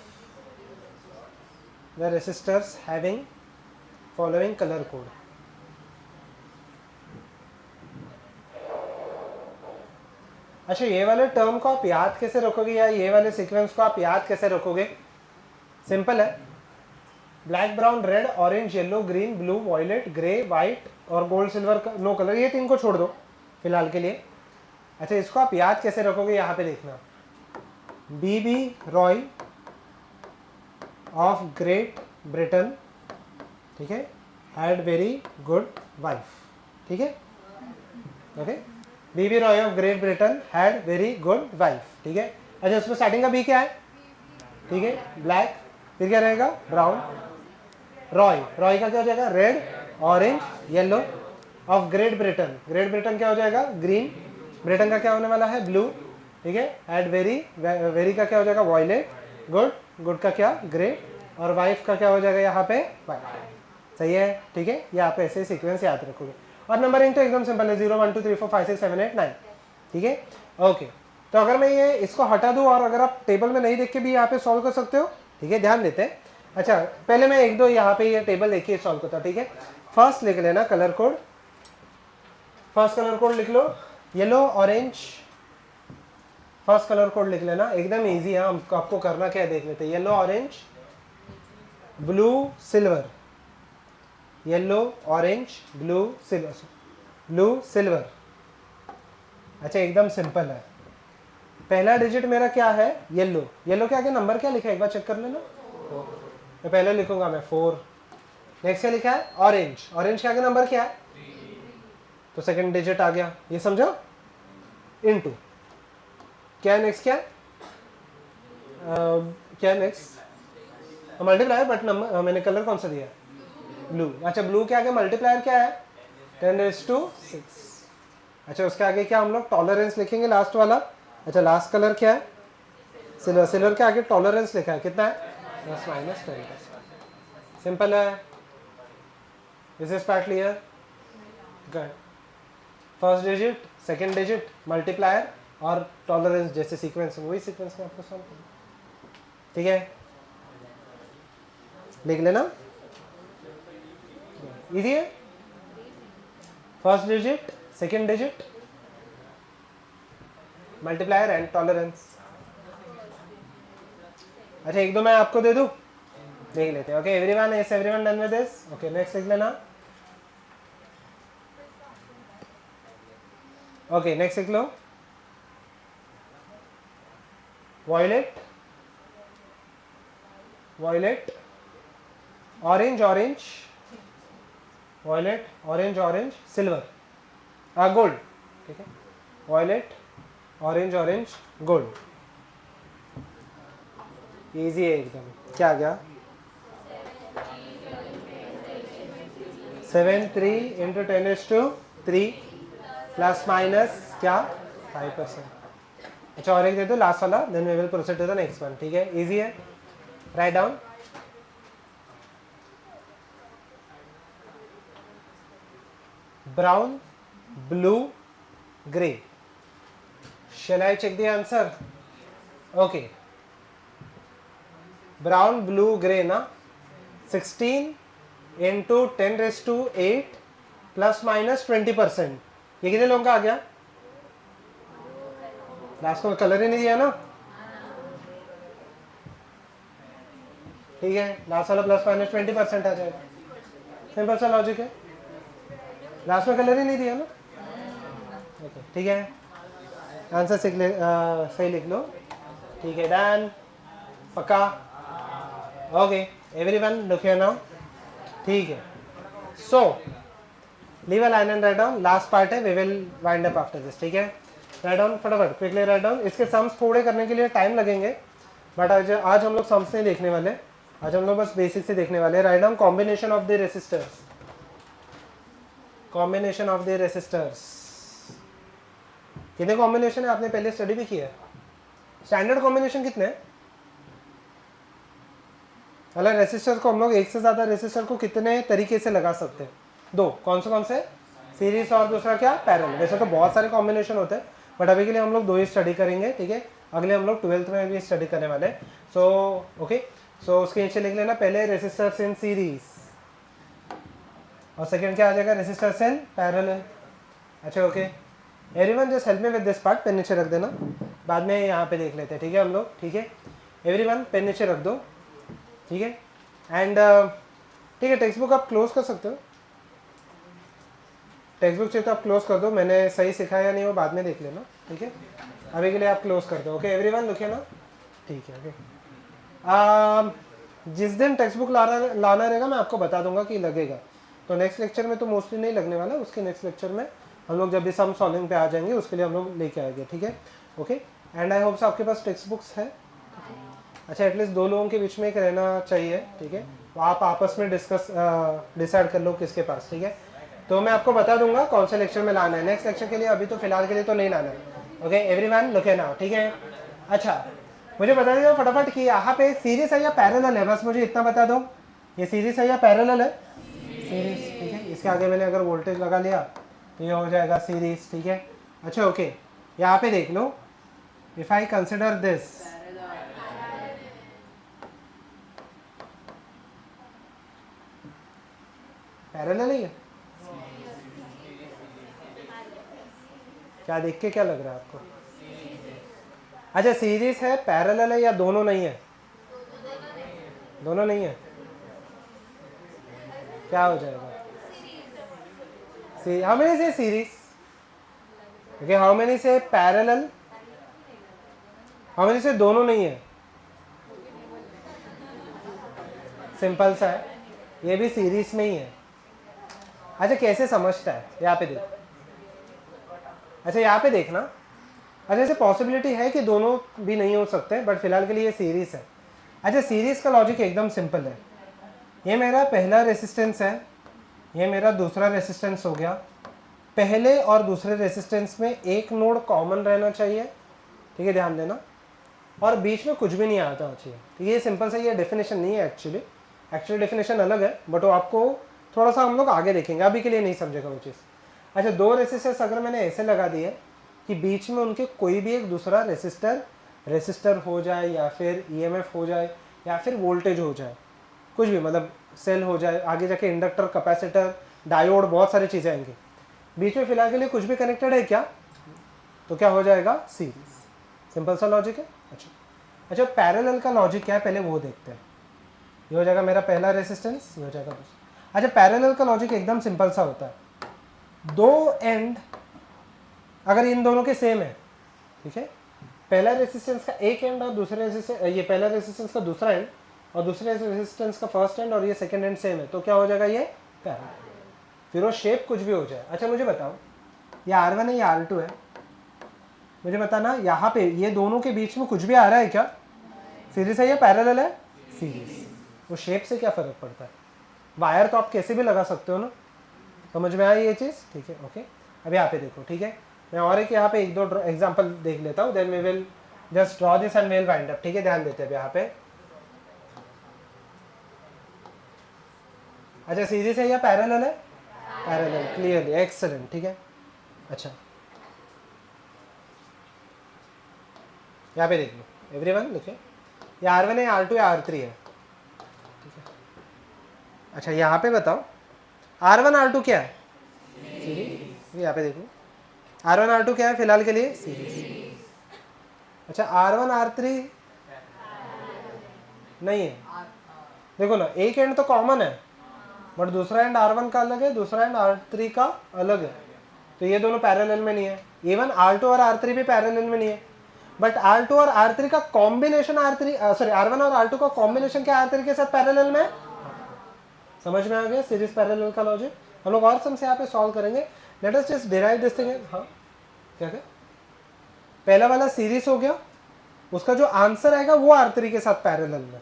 A: the resistors having following color code. अच्छा, ये वाले term को आप याद कैसे रखोगे, या ये वाले सीक्वेंस को आप याद कैसे रखोगे? सिंपल है. Black brown red orange yellow green blue violet grey white और गोल्ड सिल्वर नो कलर, ये 3 को छोड़ दो फिलहाल के लिए। अच्छा इसको आप याद कैसे रखोगे यहाँ पे देखना, B B Roy of Great Britain, ठीक है, हैड वेरी गुड वाइफ, ठीक है, okay, B B Roy of Great Britain had very good wife, ठीक है। अच्छा उसमें स्टार्टिंग का बी क्या है, ठीक है, ब्लैक, फिर क्या रहेगा ब्राउन, रॉय, रॉय का क्या हो जाएगा red orange yellow, of Great Britain, great Britain क्या हो जाएगा ग्रीन, ब्रिटेन का क्या होने वाला है ब्लू, ठीक है, हैड वेरी, वेरी का क्या हो जाएगा वॉयलेट, गुड, गुड का क्या ग्रे, और वाइफ का क्या हो जाएगा यहाँ पे वाइफ, सही है, ठीक है। ये आप ऐसे सीक्वेंस याद रखोगे और नंबरिंग तो एकदम सिंपल है 0 1 2 3 4 5 6 7 8 9, ठीक है, ओके। तो अगर मैं ये इसको हटा दूं और अगर आप टेबल में नहीं देख के भी यहाँ पे सॉल्व कर सकते हो, ठीक है, ध्यान देते हैं। अच्छा पहले मैं एक दो यहाँ पे ये टेबल देखिए सॉल्व करता हूँ, ठीक है। फर्स्ट लिख लेना colour code, first colour code लिख लो yellow orange, first colour code लिख लेना, एकदम इजी है, हमको आपको करना क्या है देख लेते हैं, yellow orange blue silver, yellow orange blue silver, blue silver. अच्छा एकदम सिंपल है, पहला डिजिट मेरा क्या है येलो, येलो के आगे नंबर क्या लिखा है एक बार चेक कर लेना, मैं पहले लिखूंगा मैं 4, नेक्स्ट क्या लिखा है ऑरेंज, ऑरेंज के आगे नंबर क्या है, तो सेकंड डिजिट आ गया, ये समझो, इनटू क्या है नेक्स्ट, क्या क्या नेक्स्ट मल्टीप्लायर, बट नंबर मैंने कलर कौन सा दिया ब्लू, अच्छा ब्लू के आगे मल्टीप्लायर क्या है 10⁶। अच्छा उसके आगे क्या हम लोग टॉलरेंस लिखेंगे लास्ट वाला, अच्छा लास्ट कलर क्या है सिल्वर, सिल्वर के आगे टॉलरेंस लिखा है कितना है ±10%, सिंपल है, this is part clear, good. First digit second digit multiplier और टॉलरेंस जैसे सीक्वेंस वही सीक्वेंस में आपको सॉल्व करना, ठीक है, लिख लेना, इजी है, first digit second digit multiplier and tolerance. अच्छा एक दो मैं आपको दे दूं, देख लेते हैं, okay everyone, is everyone done with this, okay next लिख लेना, ओके नेक्स्ट लिख लो violet, violet orange orange, violet orange orange silver, gold, ठीक है, violet orange orange gold, easy है एकदम, क्या आ गया 7 3 इंटू 10⁻³ प्लस माइनस क्या 5%। अच्छा और एक दे दो लास्ट वाला, then we will proceed to the next one, ठीक है, इजी है, write down, brown blue grey, shall I check the answer, okay, brown blue gray ना 16 into 10⁸ प्लस माइनस 20%, ये कितने लोगों का आ गया, लास्ट को कलर ही नहीं दिया ना, ठीक है, लास्ट वाला प्लस माइनस 20% आ जाएगा, सिंपल सा लॉजिक है, लास्ट में कलर ही नहीं दिया ना, ओके ठीक है, आंसर सही लिख लो, ठीक है, डन, पक्का, okay everyone look here now, ठीक है, so leave a line and write down, last part है, we will wind up after this, ठीक है, राइट डाउन फटाफट क्विकली राइट डाउन, इसके सम्स थोड़े करने के लिए टाइम लगेंगे, बट आज हम लोग सम्स नहीं देखने वाले, आज हम लोग बस बेसिक से देखने वाले, write down combination of the resistors, combination of the resistors, कितने कॉम्बिनेशन है आपने पहले स्टडी भी किया है, स्टैंडर्ड कॉम्बिनेशन कितने हैं, मतलब रेसिस्टर को हम लोग एक से ज़्यादा रेसिस्टर को कितने तरीके से लगा सकते हैं, दो, कौन से सीरीज और दूसरा क्या पैरेलल, वैसे तो बहुत सारे कॉम्बिनेशन होते हैं बट अभी के लिए हम लोग 2 ही स्टडी करेंगे, ठीक है, अगले हम लोग 12th में भी स्टडी करने वाले हैं, सो ओके, सो उसके नीचे लिख लेना पहले रेसिस्टर्स इन सीरीज और सेकंड क्या आ जाएगा रेसिस्टर्स इन पैरेलल, अच्छा okay, everyone just help me with this part, pen नीचे रख देना, बाद में यहाँ पे देख लेते हैं, ठीक है हम लोग, ठीक है एवरीवन पेन नीचे रख दो, ठीक है, एंड ठीक है, टेक्स्ट बुक आप क्लोज कर सकते हो, टेक्स्ट बुक चाहिए तो आप क्लोज कर दो, मैंने सही सिखाया नहीं वो बाद में देख लेना, ठीक है। अभी के लिए आप क्लोज कर दो। ओके एवरीवन, लिखिए ना, ठीक है। ओके जिस दिन टेक्स्ट बुक लाना रहेगा मैं आपको बता दूंगा कि लगेगा, तो नेक्स्ट लेक्चर में तो मोस्टली नहीं लगने वाला, उसके नेक्स्ट लेक्चर में हम लोग जब भी सम सॉल्विंग पे आ जाएंगे उसके लिए हम लोग लेके आएंगे, ठीक है। ओके एंड आई होप आपके पास टेक्स्ट बुक्स है। अच्छा एटलीस्ट 2 लोगों के बीच में एक रहना चाहिए, ठीक है, तो आप आपस में डिसाइड कर लो किसके पास, ठीक है। तो मैं आपको बता दूंगा कौन से लेक्चर में लाना है नेक्स्ट लेक्चर के लिए, अभी तो फिलहाल के लिए तो नहीं लाना है। ओके एवरीवन लुक नाउ, ठीक है। अच्छा मुझे बता दीजिए फटाफट कि यहाँ पे सीरीज है या पैरेलल है, बस मुझे इतना बता दो, ये सीरीज है या पैरेलल है? सीरीज, ठीक है। इसके आगे मैंने अगर वोल्टेज लगा लिया तो ये हो जाएगा सीरीज, ठीक है। अच्छा ओके यहाँ पे देख लो, if I consider this parallel ही है, क्या देख के क्या लग रहा है आपको? अच्छा सीरीज है, पैरेलल है या दोनों नहीं है? दोनों नहीं है, क्या हो जाएगा? हाउ मेनी से सीरीज, ओके हाउ मेनी से पैरेलल, हाउ मेनी से दोनों नहीं है? सिंपल सा है, ये भी सीरीज में ही है। अच्छा कैसे समझता है, यहाँ पे देखो, अच्छा यहाँ पे देखना, अच्छा ऐसे पॉसिबिलिटी है कि दोनों भी नहीं हो सकते, बट फिलहाल के लिए ये सीरीज है। अच्छा सीरीज का लॉजिक एकदम सिंपल है, ये मेरा पहला रेसिस्टेंस है, ये मेरा दूसरा रेसिस्टेंस हो गया, पहले और दूसरे रेसिस्टेंस में एक नोड कॉमन रहना चाहिए, ठीक है, ध्यान देना, और बीच में कुछ भी नहीं आता चाहिए, ठीक है। ये सिंपल सा ये डेफिनेशन नहीं है, एक्चुअली डेफिनेशन अलग है, बट वो आपको थोड़ा सा हम लोग आगे देखेंगे, अभी के लिए नहीं समझेगा वो चीज़। अच्छा 2 रेसिस्टर्स अगर मैंने ऐसे लगा दिए कि बीच में उनके कोई भी एक दूसरा रेसिस्टर हो जाए, या फिर ईएमएफ हो जाए, या फिर वोल्टेज हो जाए, कुछ भी, मतलब सेल हो जाए, आगे जाके इंडक्टर, कैपेसिटर, डायोड, बहुत सारी चीज़ें आएंगी, बीच में फिलहाल के लिए कुछ भी कनेक्टेड है क्या, तो क्या हो जाएगा? सीरीज। सिंपल सा लॉजिक है। अच्छा पैरेलल का लॉजिक क्या है पहले वो देखते हैं। ये हो जाएगा मेरा पहला रेसिस्टेंस, ये हो जाएगा दूसरा। अच्छा पैरेलल का लॉजिक एकदम सिंपल सा होता है, 2 एंड अगर इन दोनों के सेम है, ठीक है, पहला रेसिस्टेंस का एक एंड और दूसरे रेसिस्टेंस, ये पहला रेसिस्टेंस का दूसरा एंड और दूसरे रेसिस्टेंस का फर्स्ट एंड और ये सेकंड एंड सेम है, तो क्या हो जाएगा? ये पैरेलल। फिर वो शेप कुछ भी हो जाए। अच्छा मुझे बताओ ये R1 है या R2 है, मुझे बताना, यहाँ पे ये दोनों के बीच में कुछ भी आ रहा है क्या? सीरीज है या पैरेलल है? सीरीज। वो शेप से क्या फ़र्क पड़ता है? वायर तो आप कैसे भी लगा सकते हो ना, समझ में आई ये चीज़, ठीक है। ओके अब यहाँ पे देखो, ठीक है, मैं और एक यहाँ पे 1-2 एग्जाम्पल देख लेता हूँ, then we will just draw this and will wind up, ठीक है। ध्यान देते हैं यहाँ पे। अच्छा सीरीज है या पैरेलल है? पैरेलल, क्लियरली, एक्सेलेंट, ठीक है। अच्छा यहाँ पे देख लो एवरीवन, देखिए ये R1 है, R2 या R3 है, ठीक है। अच्छा यहाँ पे बताओ R1 R2 क्या है? सीरीज। यहाँ पे देखो R1 R2 क्या है फिलहाल के लिए? सीरीज। अच्छा R1 R3 नहीं है, देखो ना, एक एंड तो कॉमन है, बट दूसरा एंड R1 का अलग है, दूसरा एंड R3 का अलग है, तो ये दोनों पैरेलल में नहीं है। इवन R2 और R3 भी पैरेलल में नहीं है, बट R2 और R3 का कॉम्बिनेशन R1 और R2 का कॉम्बिनेशन क्या R3 के साथ पैरेलल में? समझ में आ गया सीरीज पैरेलल का लॉजिक। हम लोग और सम से यहाँ पे सॉल्व करेंगे। Late us just derive this thing. हाँ क्या क्या, पहला वाला सीरीज हो गया, उसका जो आंसर आएगा वो R3 के साथ पैरेलल में,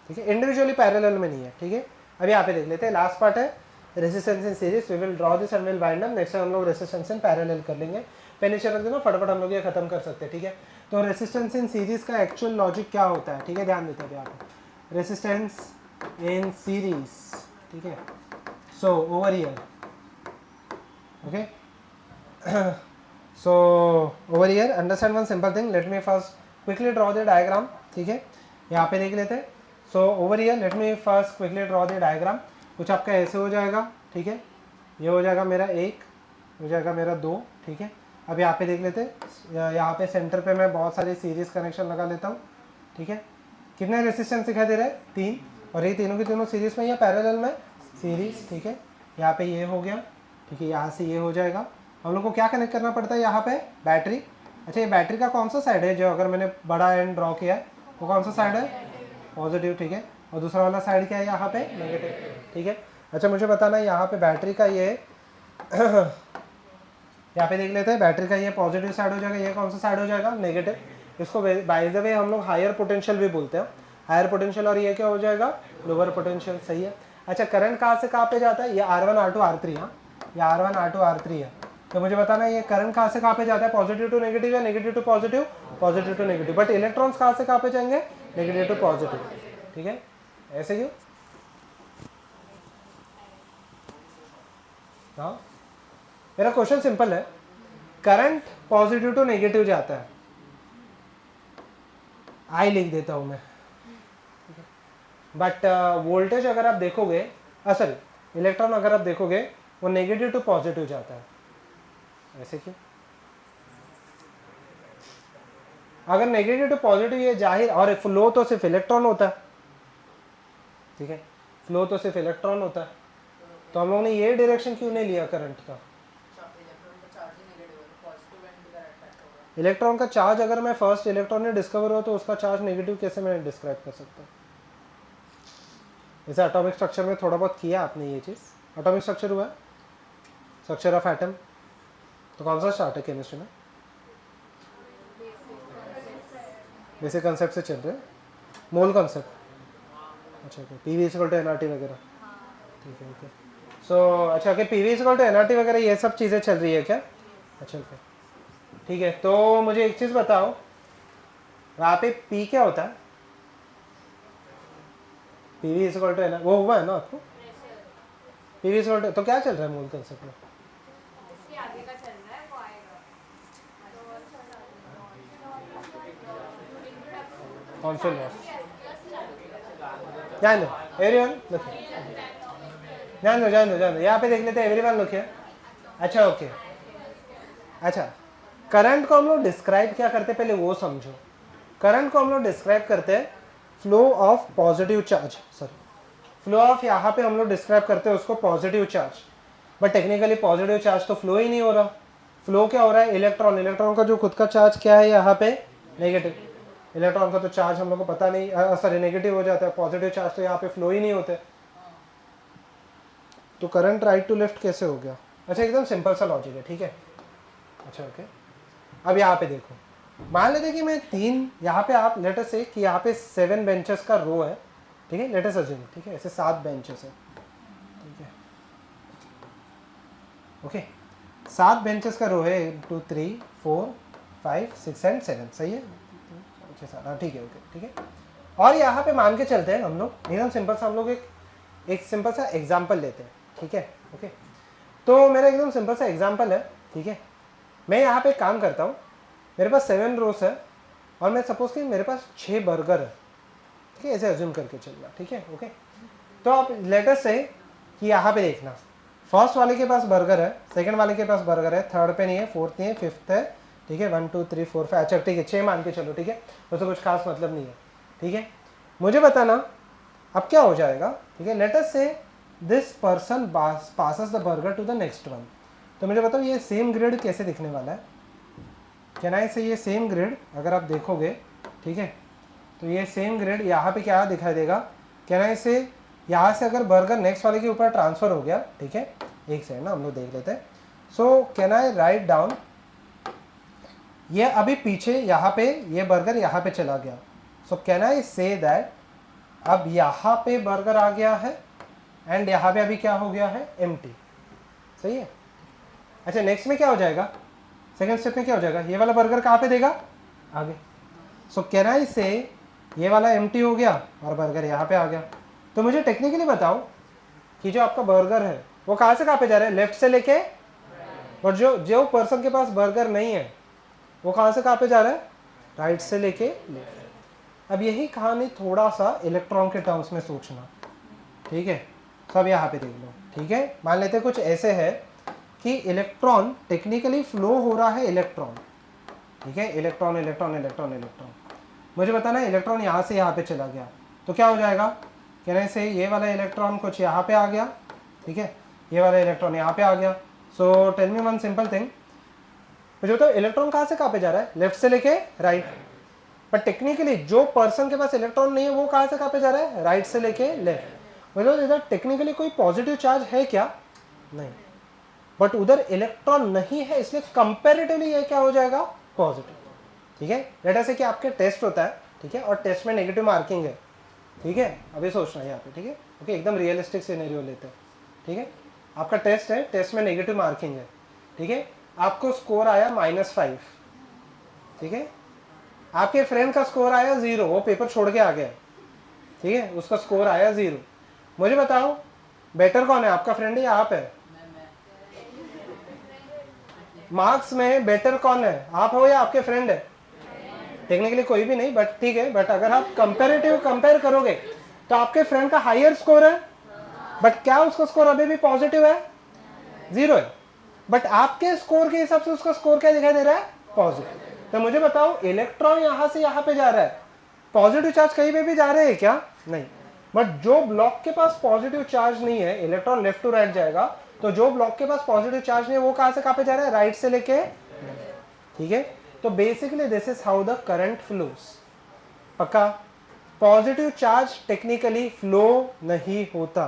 A: ठीक है, इंडिविजुअली पैरेलल में नहीं है, ठीक है। अभी यहाँ पे देख लेते हैं, लास्ट पार्ट है resistance in series, we will draw this and will wind up. Next time हम लोग रेसिस्टेंस इन पैरेलल कर लेंगे। पेन नीचे रख देना, फटाफट हम लोग ये खत्म कर सकते हैं, ठीक है। तो रेसिस्टेंस इन सीरीज का एक्चुअल लॉजिक क्या होता है, ठीक है, ध्यान देते हैं यहाँ पे। रेसिस्टेंस इन सीरीज, ठीक है, so over here, okay, so over here understand one simple thing, let me first quickly draw the diagram, ठीक है, यहाँ पे देख लेते हैं। सो over here let me first quickly draw the diagram. कुछ आपका ऐसे हो जाएगा, ठीक है, ये हो जाएगा मेरा 1, हो जाएगा मेरा 2, ठीक है। अब यहाँ पे देख लेते हैं, यहाँ पे सेंटर पे मैं बहुत सारे सीरीज कनेक्शन लगा लेता हूँ, ठीक है। कितने रेसिस्टेंस दिखाई दे रहे हैं? 3, और ये तीनों की तीनों सीरीज में या पैरेलल में, सीरीज, ठीक है। यहाँ पे ये हो गया, ठीक है, यहाँ से ये हो जाएगा। हम लोग को क्या कनेक्ट करना पड़ता है यहाँ पे, बैटरी। अच्छा, ये बैटरी का कौन सा साइड है, जो अगर मैंने बड़ा एंड ड्रॉ किया है वो कौन सा साइड है, पॉजिटिव, ठीक है। और दूसरा वाला साइड क्या है यहाँ पे, नेगेटिव, ठीक है। अच्छा, मुझे बताना यहाँ पे बैटरी का ये यहाँ पे देख लेते हैं, बैटरी का ये पॉजिटिव साइड हो जाएगा, ये कौन सा साइड हो जाएगा, नेगेटिव। इसको बाय द वे हम लोग हायर पोटेंशियल भी बोलते हैं, हायर पोटेंशियल, और ये क्या हो जाएगा, लोअर पोटेंशियल, सही है। अच्छा, करंट कहाँ से कहाँ पे जाता है, ये R1 R2 R3, हाँ, ये R1 R2 R3 है। तो मुझे बताना ये करंट कहाँ से कहाँ पे जाता है, पॉजिटिव टू नेगेटिव या negative to positive, positive to negative. But electrons कहाँ से कहाँ पे जाएंगे, नेगेटिव टू पॉजिटिव, ठीक है। ऐसे क्यों, हाँ, मेरा क्वेश्चन सिंपल है, करंट पॉजिटिव टू नेगेटिव जाता है, आई लिख देता हूं मैं, बट वोल्टेज अगर आप देखोगे, सॉरी, इलेक्ट्रॉन अगर आप देखोगे वो नेगेटिव टू पॉजिटिव जाता है। ऐसे क्यों, अगर नेगेटिव टू पॉजिटिव ये जाहिर, और फ्लो तो सिर्फ इलेक्ट्रॉन होता है, ठीक है, फ्लो तो सिर्फ इलेक्ट्रॉन होता है, तो हम लोगों ने ये डायरेक्शन क्यों नहीं लिया करंट का। इलेक्ट्रॉन का चार्ज, अगर मैं फर्स्ट इलेक्ट्रॉन ने डिस्कवर हो तो उसका चार्ज नेगेटिव कैसे मैं डिस्क्राइब कर सकता हूँ। जैसे एटॉमिक स्ट्रक्चर में थोड़ा बहुत किया आपने ये चीज़, एटॉमिक स्ट्रक्चर हुआ है, स्ट्रक्चर ऑफ एटम, तो कौन सा स्टार्ट है केमिस्ट्री में, बेसिक कंसेप्ट से चल रहे हैं, मोल कंसेप्ट, अच्छा ओके, PV = nRT वगैरह, ठीक है, ओके। सो अच्छा, ओके, PV = nRT वगैरह ये सब चीज़ें चल रही है क्या, अच्छा ओके, ठीक है। तो मुझे एक चीज़ बताओ, वहाँ पे P क्या होता है, PV = n, वो हुआ है ना आपको, PV = तो क्या चल रहा है मूल कंसेप्ट में, कौन सा लॉस, जान दो एवरीवन, जान दो, यहाँ पे देख लेते हैं, एवरीवन लुक हियर, अच्छा ओके। अच्छा, करंट को हम लोग डिस्क्राइब क्या करते हैं, पहले वो समझो। करंट को हम लोग डिस्क्राइब करते हैं flow of positive charge, sorry, flow of, यहाँ पे हम लोग डिस्क्राइब करते हैं उसको positive charge, but technically positive charge तो फ्लो ही नहीं हो रहा। फ्लो क्या हो रहा है, इलेक्ट्रॉन, इलेक्ट्रॉन का जो खुद का चार्ज क्या है यहाँ पे, नेगेटिव। इलेक्ट्रॉन का तो चार्ज हम लोग को पता नहीं, सॉरी, नेगेटिव हो जाता है, पॉजिटिव चार्ज तो यहाँ पे फ्लो ही नहीं होते, तो करंट राइट टू लेफ्ट कैसे हो गया। अच्छा, एकदम सिंपल सा लॉजिक है, ठीक है। अच्छा ओके, अब यहाँ पे देखो, मान लेते कि मैं 3, यहाँ पे आप लेट अस से कि यहाँ पे 7 बेंचेस का रो है, ठीक है, लेट अस अज्यूम, ठीक है, ऐसे 7 बेंचेस है, ठीक है, ओके, 7 बेंचेस का रो है, 1 2 3 4 5 6 एंड 7, सही है, अच्छा 7, हाँ ठीक है, ओके, ठीक है। और यहाँ पे मान के चलते हैं हम लोग, एकदम सिंपल सा, हम लोग एक सिंपल सा एग्जाम्पल लेते हैं, ठीक है, ओके। तो मेरा एकदम सिंपल सा एग्जाम्पल है, ठीक है, मैं यहाँ पे काम करता हूँ, मेरे पास 7 रोस है, और मैं सपोज कि मेरे पास 6 बर्गर है, ठीक है, ऐसे अज्यूम करके चलना, ठीक है, ओके। तो आप लेटर से कि यहाँ पे देखना, फर्स्ट वाले के पास बर्गर है, सेकंड वाले के पास बर्गर है, थर्ड पे नहीं है, फोर्थ नहीं है, फिफ्थ है, ठीक है, 1 2 3 4 5, अच्छा ठीक है, 6 मान के चलो, ठीक है, तो कुछ खास मतलब नहीं है, ठीक है। मुझे बताना अब क्या हो जाएगा, ठीक है, लेटर से this person passes the burger to the next one, तो मुझे बताओ ये सेम ग्रिड कैसे दिखने वाला है, कैन आई से ये सेम ग्रिड अगर आप देखोगे, ठीक है, तो ये सेम ग्रिड यहाँ पे क्या दिखाई देगा, कैन आई से यहाँ से अगर बर्गर नेक्स्ट वाले के ऊपर ट्रांसफर हो गया, ठीक है, एक सेकंड ना हम लोग देख लेते हैं। सो कैन आई राइट डाउन, ये अभी पीछे यहाँ पे ये बर्गर यहाँ पे चला गया, सो कैन आई से दैट अब यहाँ पे बर्गर आ गया है एंड यहाँ पे अभी क्या हो गया है, एम्प्टी, सही है। अच्छा, नेक्स्ट में क्या हो जाएगा, सेकेंड स्टेप में क्या हो जाएगा, ये वाला बर्गर कहाँ पे देगा, आगे, सो कैन आई से ये वाला एम्प्टी हो गया और बर्गर यहाँ पे आ गया। तो मुझे टेक्निकली बताओ कि जो आपका बर्गर है वो कहाँ से कहाँ पे जा रहा है, लेफ्ट से लेके, और जो पर्सन के पास बर्गर नहीं है वो कहाँ से कहाँ पे जा रहा है, राइट से लेके लेफ्ट। अब यही कहानी थोड़ा सा इलेक्ट्रॉन के टर्म्स में सोचना, ठीक है, सब यहाँ पे देख लो, ठीक है। मान लेते कुछ ऐसे है कि इलेक्ट्रॉन टेक्निकली फ्लो हो रहा है, इलेक्ट्रॉन, ठीक है, इलेक्ट्रॉन इलेक्ट्रॉन इलेक्ट्रॉन इलेक्ट्रॉन, मुझे बताना है इलेक्ट्रॉन यहाँ से यहाँ पे चला गया तो क्या हो जाएगा, कहने से ये वाला इलेक्ट्रॉन कुछ यहाँ पे आ गया, ठीक है, ये वाला इलेक्ट्रॉन यहाँ पे आ गया। So tell me one simple thing, मुझे तो इलेक्ट्रॉन कहाँ से कहाँ पे जा रहा है, लेफ्ट से लेके राइट, बट टेक्निकली जो पर्सन के पास इलेक्ट्रॉन नहीं है वो कहाँ से कहाँ पे जा रहा है, राइट से लेके लेफ्ट। मतलब इधर टेक्निकली कोई पॉजिटिव चार्ज है क्या, नहीं, बट उधर इलेक्ट्रॉन नहीं है, इसलिए कंपेरेटिवली ये क्या हो जाएगा, पॉजिटिव। ठीक है, लेट अस से कि आपके टेस्ट होता है, ठीक है, और टेस्ट में नेगेटिव मार्किंग है, ठीक है, अभी सोचना है यहाँ पे, ठीक है, ओके, एकदम रियलिस्टिक सिनेरियो लेते हैं, ठीक है, आपका टेस्ट है, टेस्ट में नेगेटिव मार्किंग है, ठीक है, आपको स्कोर आया -5, ठीक है, आपके फ्रेंड का स्कोर आया 0, वो पेपर छोड़ के आ गया, ठीक है, उसका स्कोर आया 0। मुझे बताओ बेटर कौन है, आपका फ्रेंड है या आप है, मार्क्स में बेटर कौन है, आप हो या आपके फ्रेंड है, टेक्निकली कोई भी नहीं, बट ठीक है, बट अगर आप कंपेयर करोगे तो आपके फ्रेंड का हायर स्कोर है, बट क्या उसका स्कोर अभी भी पॉजिटिव है, 0 है, बट आपके स्कोर के हिसाब से उसका स्कोर क्या दिखाई दे रहा है, पॉजिटिव। तो मुझे बताओ इलेक्ट्रॉन यहां से यहां पे जा रहा है, पॉजिटिव चार्ज कहीं पे भी जा रहे हैं क्या, नहीं, बट जो ब्लॉक के पास पॉजिटिव चार्ज नहीं है, इलेक्ट्रॉन लेफ्ट टू राइट जाएगा, तो जो ब्लॉक के पास पॉजिटिव चार्ज नहीं है वो कहां से कहां पे जा रहा है, राइट से लेके, ठीक है। तो basically this is how the current flows. पक्का, पॉजिटिव चार्ज टेक्निकली फ्लो नहीं होता,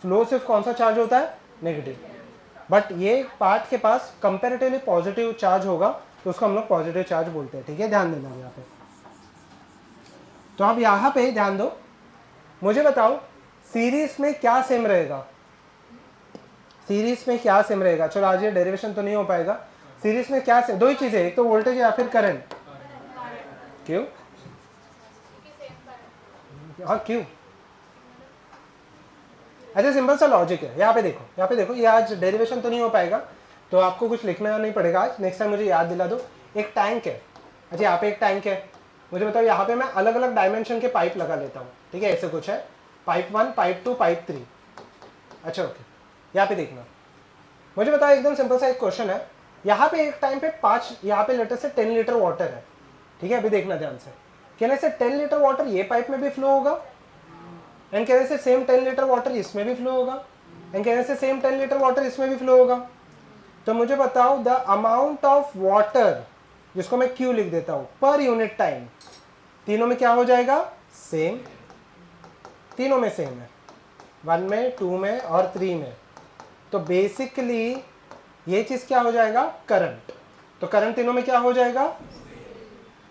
A: फ्लो सिर्फ कौन सा चार्ज होता है, नेगेटिव, बट ये पार्ट के पास कंपेरेटिवली पॉजिटिव चार्ज होगा, तो उसको हम लोग पॉजिटिव चार्ज बोलते हैं, ठीक है, ध्यान देना यहाँ पे। तो आप यहाँ पे ध्यान दो, मुझे बताओ सीरीज में क्या सेम रहेगा, सीरीज में क्या सेम रहेगा, चलो आज ये डेरिवेशन तो नहीं हो पाएगा, सीरीज में क्या सेम, दो ही चीजें, एक तो वोल्टेज या फिर करंट, क्यों, हाँ क्यों, अच्छा सिंपल सा लॉजिक है, यहाँ पे देखो, यहाँ पे देखो, ये आज डेरिवेशन तो नहीं हो पाएगा, तो आपको कुछ लिखना नहीं पड़ेगा आज, नेक्स्ट टाइम मुझे याद दिला दो। एक टैंक है, अच्छा यहाँ पे एक टैंक है, मुझे बताओ यहाँ पे मैं अलग अलग डायमेंशन के पाइप लगा लेता हूँ, ठीक है, ऐसे कुछ है, पाइप 1, पाइप 2, पाइप 3, अच्छा ओके, यहाँ पे देखना, मुझे बताओ एकदम सिंपल सा एक क्वेश्चन है, यहाँ पे एक टाइम पे 5, यहाँ पे लेटर से 10 लीटर वाटर है, ठीक है, अभी देखना ध्यान से, कहने से 10 लीटर वाटर ये पाइप में भी फ्लो होगा, एंड कहने से सेम 10 लीटर वाटर इसमें भी फ्लो होगा, एंड कहने से सेम 10 लीटर वाटर इसमें भी फ्लो होगा। तो मुझे बताओ द अमाउंट ऑफ वाटर, जिसको मैं Q लिख देता हूं, पर यूनिट टाइम, तीनों में क्या हो जाएगा, सेम, तीनों में सेम है, 1 में, 2 में और 3 में। तो बेसिकली ये चीज क्या हो जाएगा, करंट, तो करंट तीनों में क्या हो जाएगा,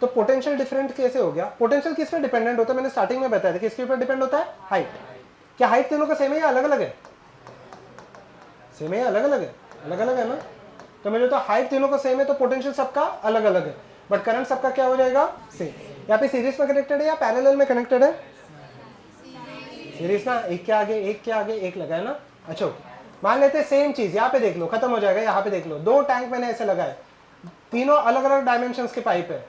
A: तो पोटेंशियल डिफरेंट कैसे हो गया, पोटेंशियल किस पे डिपेंडेंट होता है, मैंने स्टार्टिंग में बताया था, किसके ऊपर डिपेंड होता है, हाइट। क्या हाइट तीनों का सेम है या अलग अलग है, सेम है या अलग अलग है, अलग अलग है ना, तो मुझे तो हाइट तीनों का सेम है, तो पोटेंशियल सबका अलग अलग है, बट करंट सबका क्या हो जाएगा, सेम। यहाँ पे सीरीज में कनेक्टेड है या पैरेलल में कनेक्टेड है, सीरीज ना, एक के आगे एक लगा है ना, अच्छा ओके, मान लेते हैं सेम चीज, यहाँ पे देख लो, खत्म हो जाएगा, यहाँ पे देख लो, 2 टैंक मैंने ऐसे लगाए, तीनों अलग अलग डायमेंशंस के पाइप है,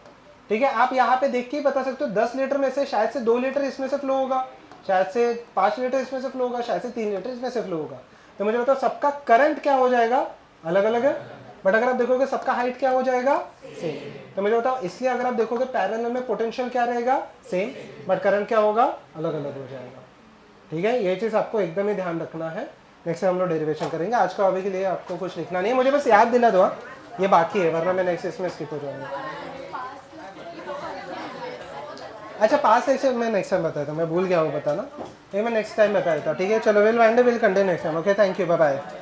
A: ठीक है, आप यहाँ पे देख के ही बता सकते हो 10 लीटर में से शायद से 2 लीटर इसमें से फ्लो होगा, शायद से 5 लीटर इसमें से फ्लो होगा, शायद से 3 लीटर इसमें से फ्लो होगा। तो मुझे बताओ सबका करंट क्या हो जाएगा, अलग अलग है, बट अगर आप देखोगे सबका हाइट क्या हो जाएगा, सेम। तो मुझे बताओ इसलिए अगर आप देखोगे पैरेलल में पोटेंशियल क्या रहेगा, सेम, बट करंट क्या होगा, अलग अलग हो जाएगा, ठीक है, ये चीज़ आपको एकदम ही ध्यान रखना है। नेक्स्ट हम लोग डेरिवेशन करेंगे, आज का अभी के लिए आपको कुछ लिखना नहीं है, मुझे बस याद दिला दो, ये बाकी है, वरना मैं नेक्स्ट इसमें स्किप हो जाऊंगा। अच्छा पास सेक्शन मैं नेक्स्ट टाइम बताया था, मैं भूल गया हूँ बताना, ये मैं नेक्स्ट टाइम बताया था, ठीक है, चलो will continue next time, okay, thank you, bye bye.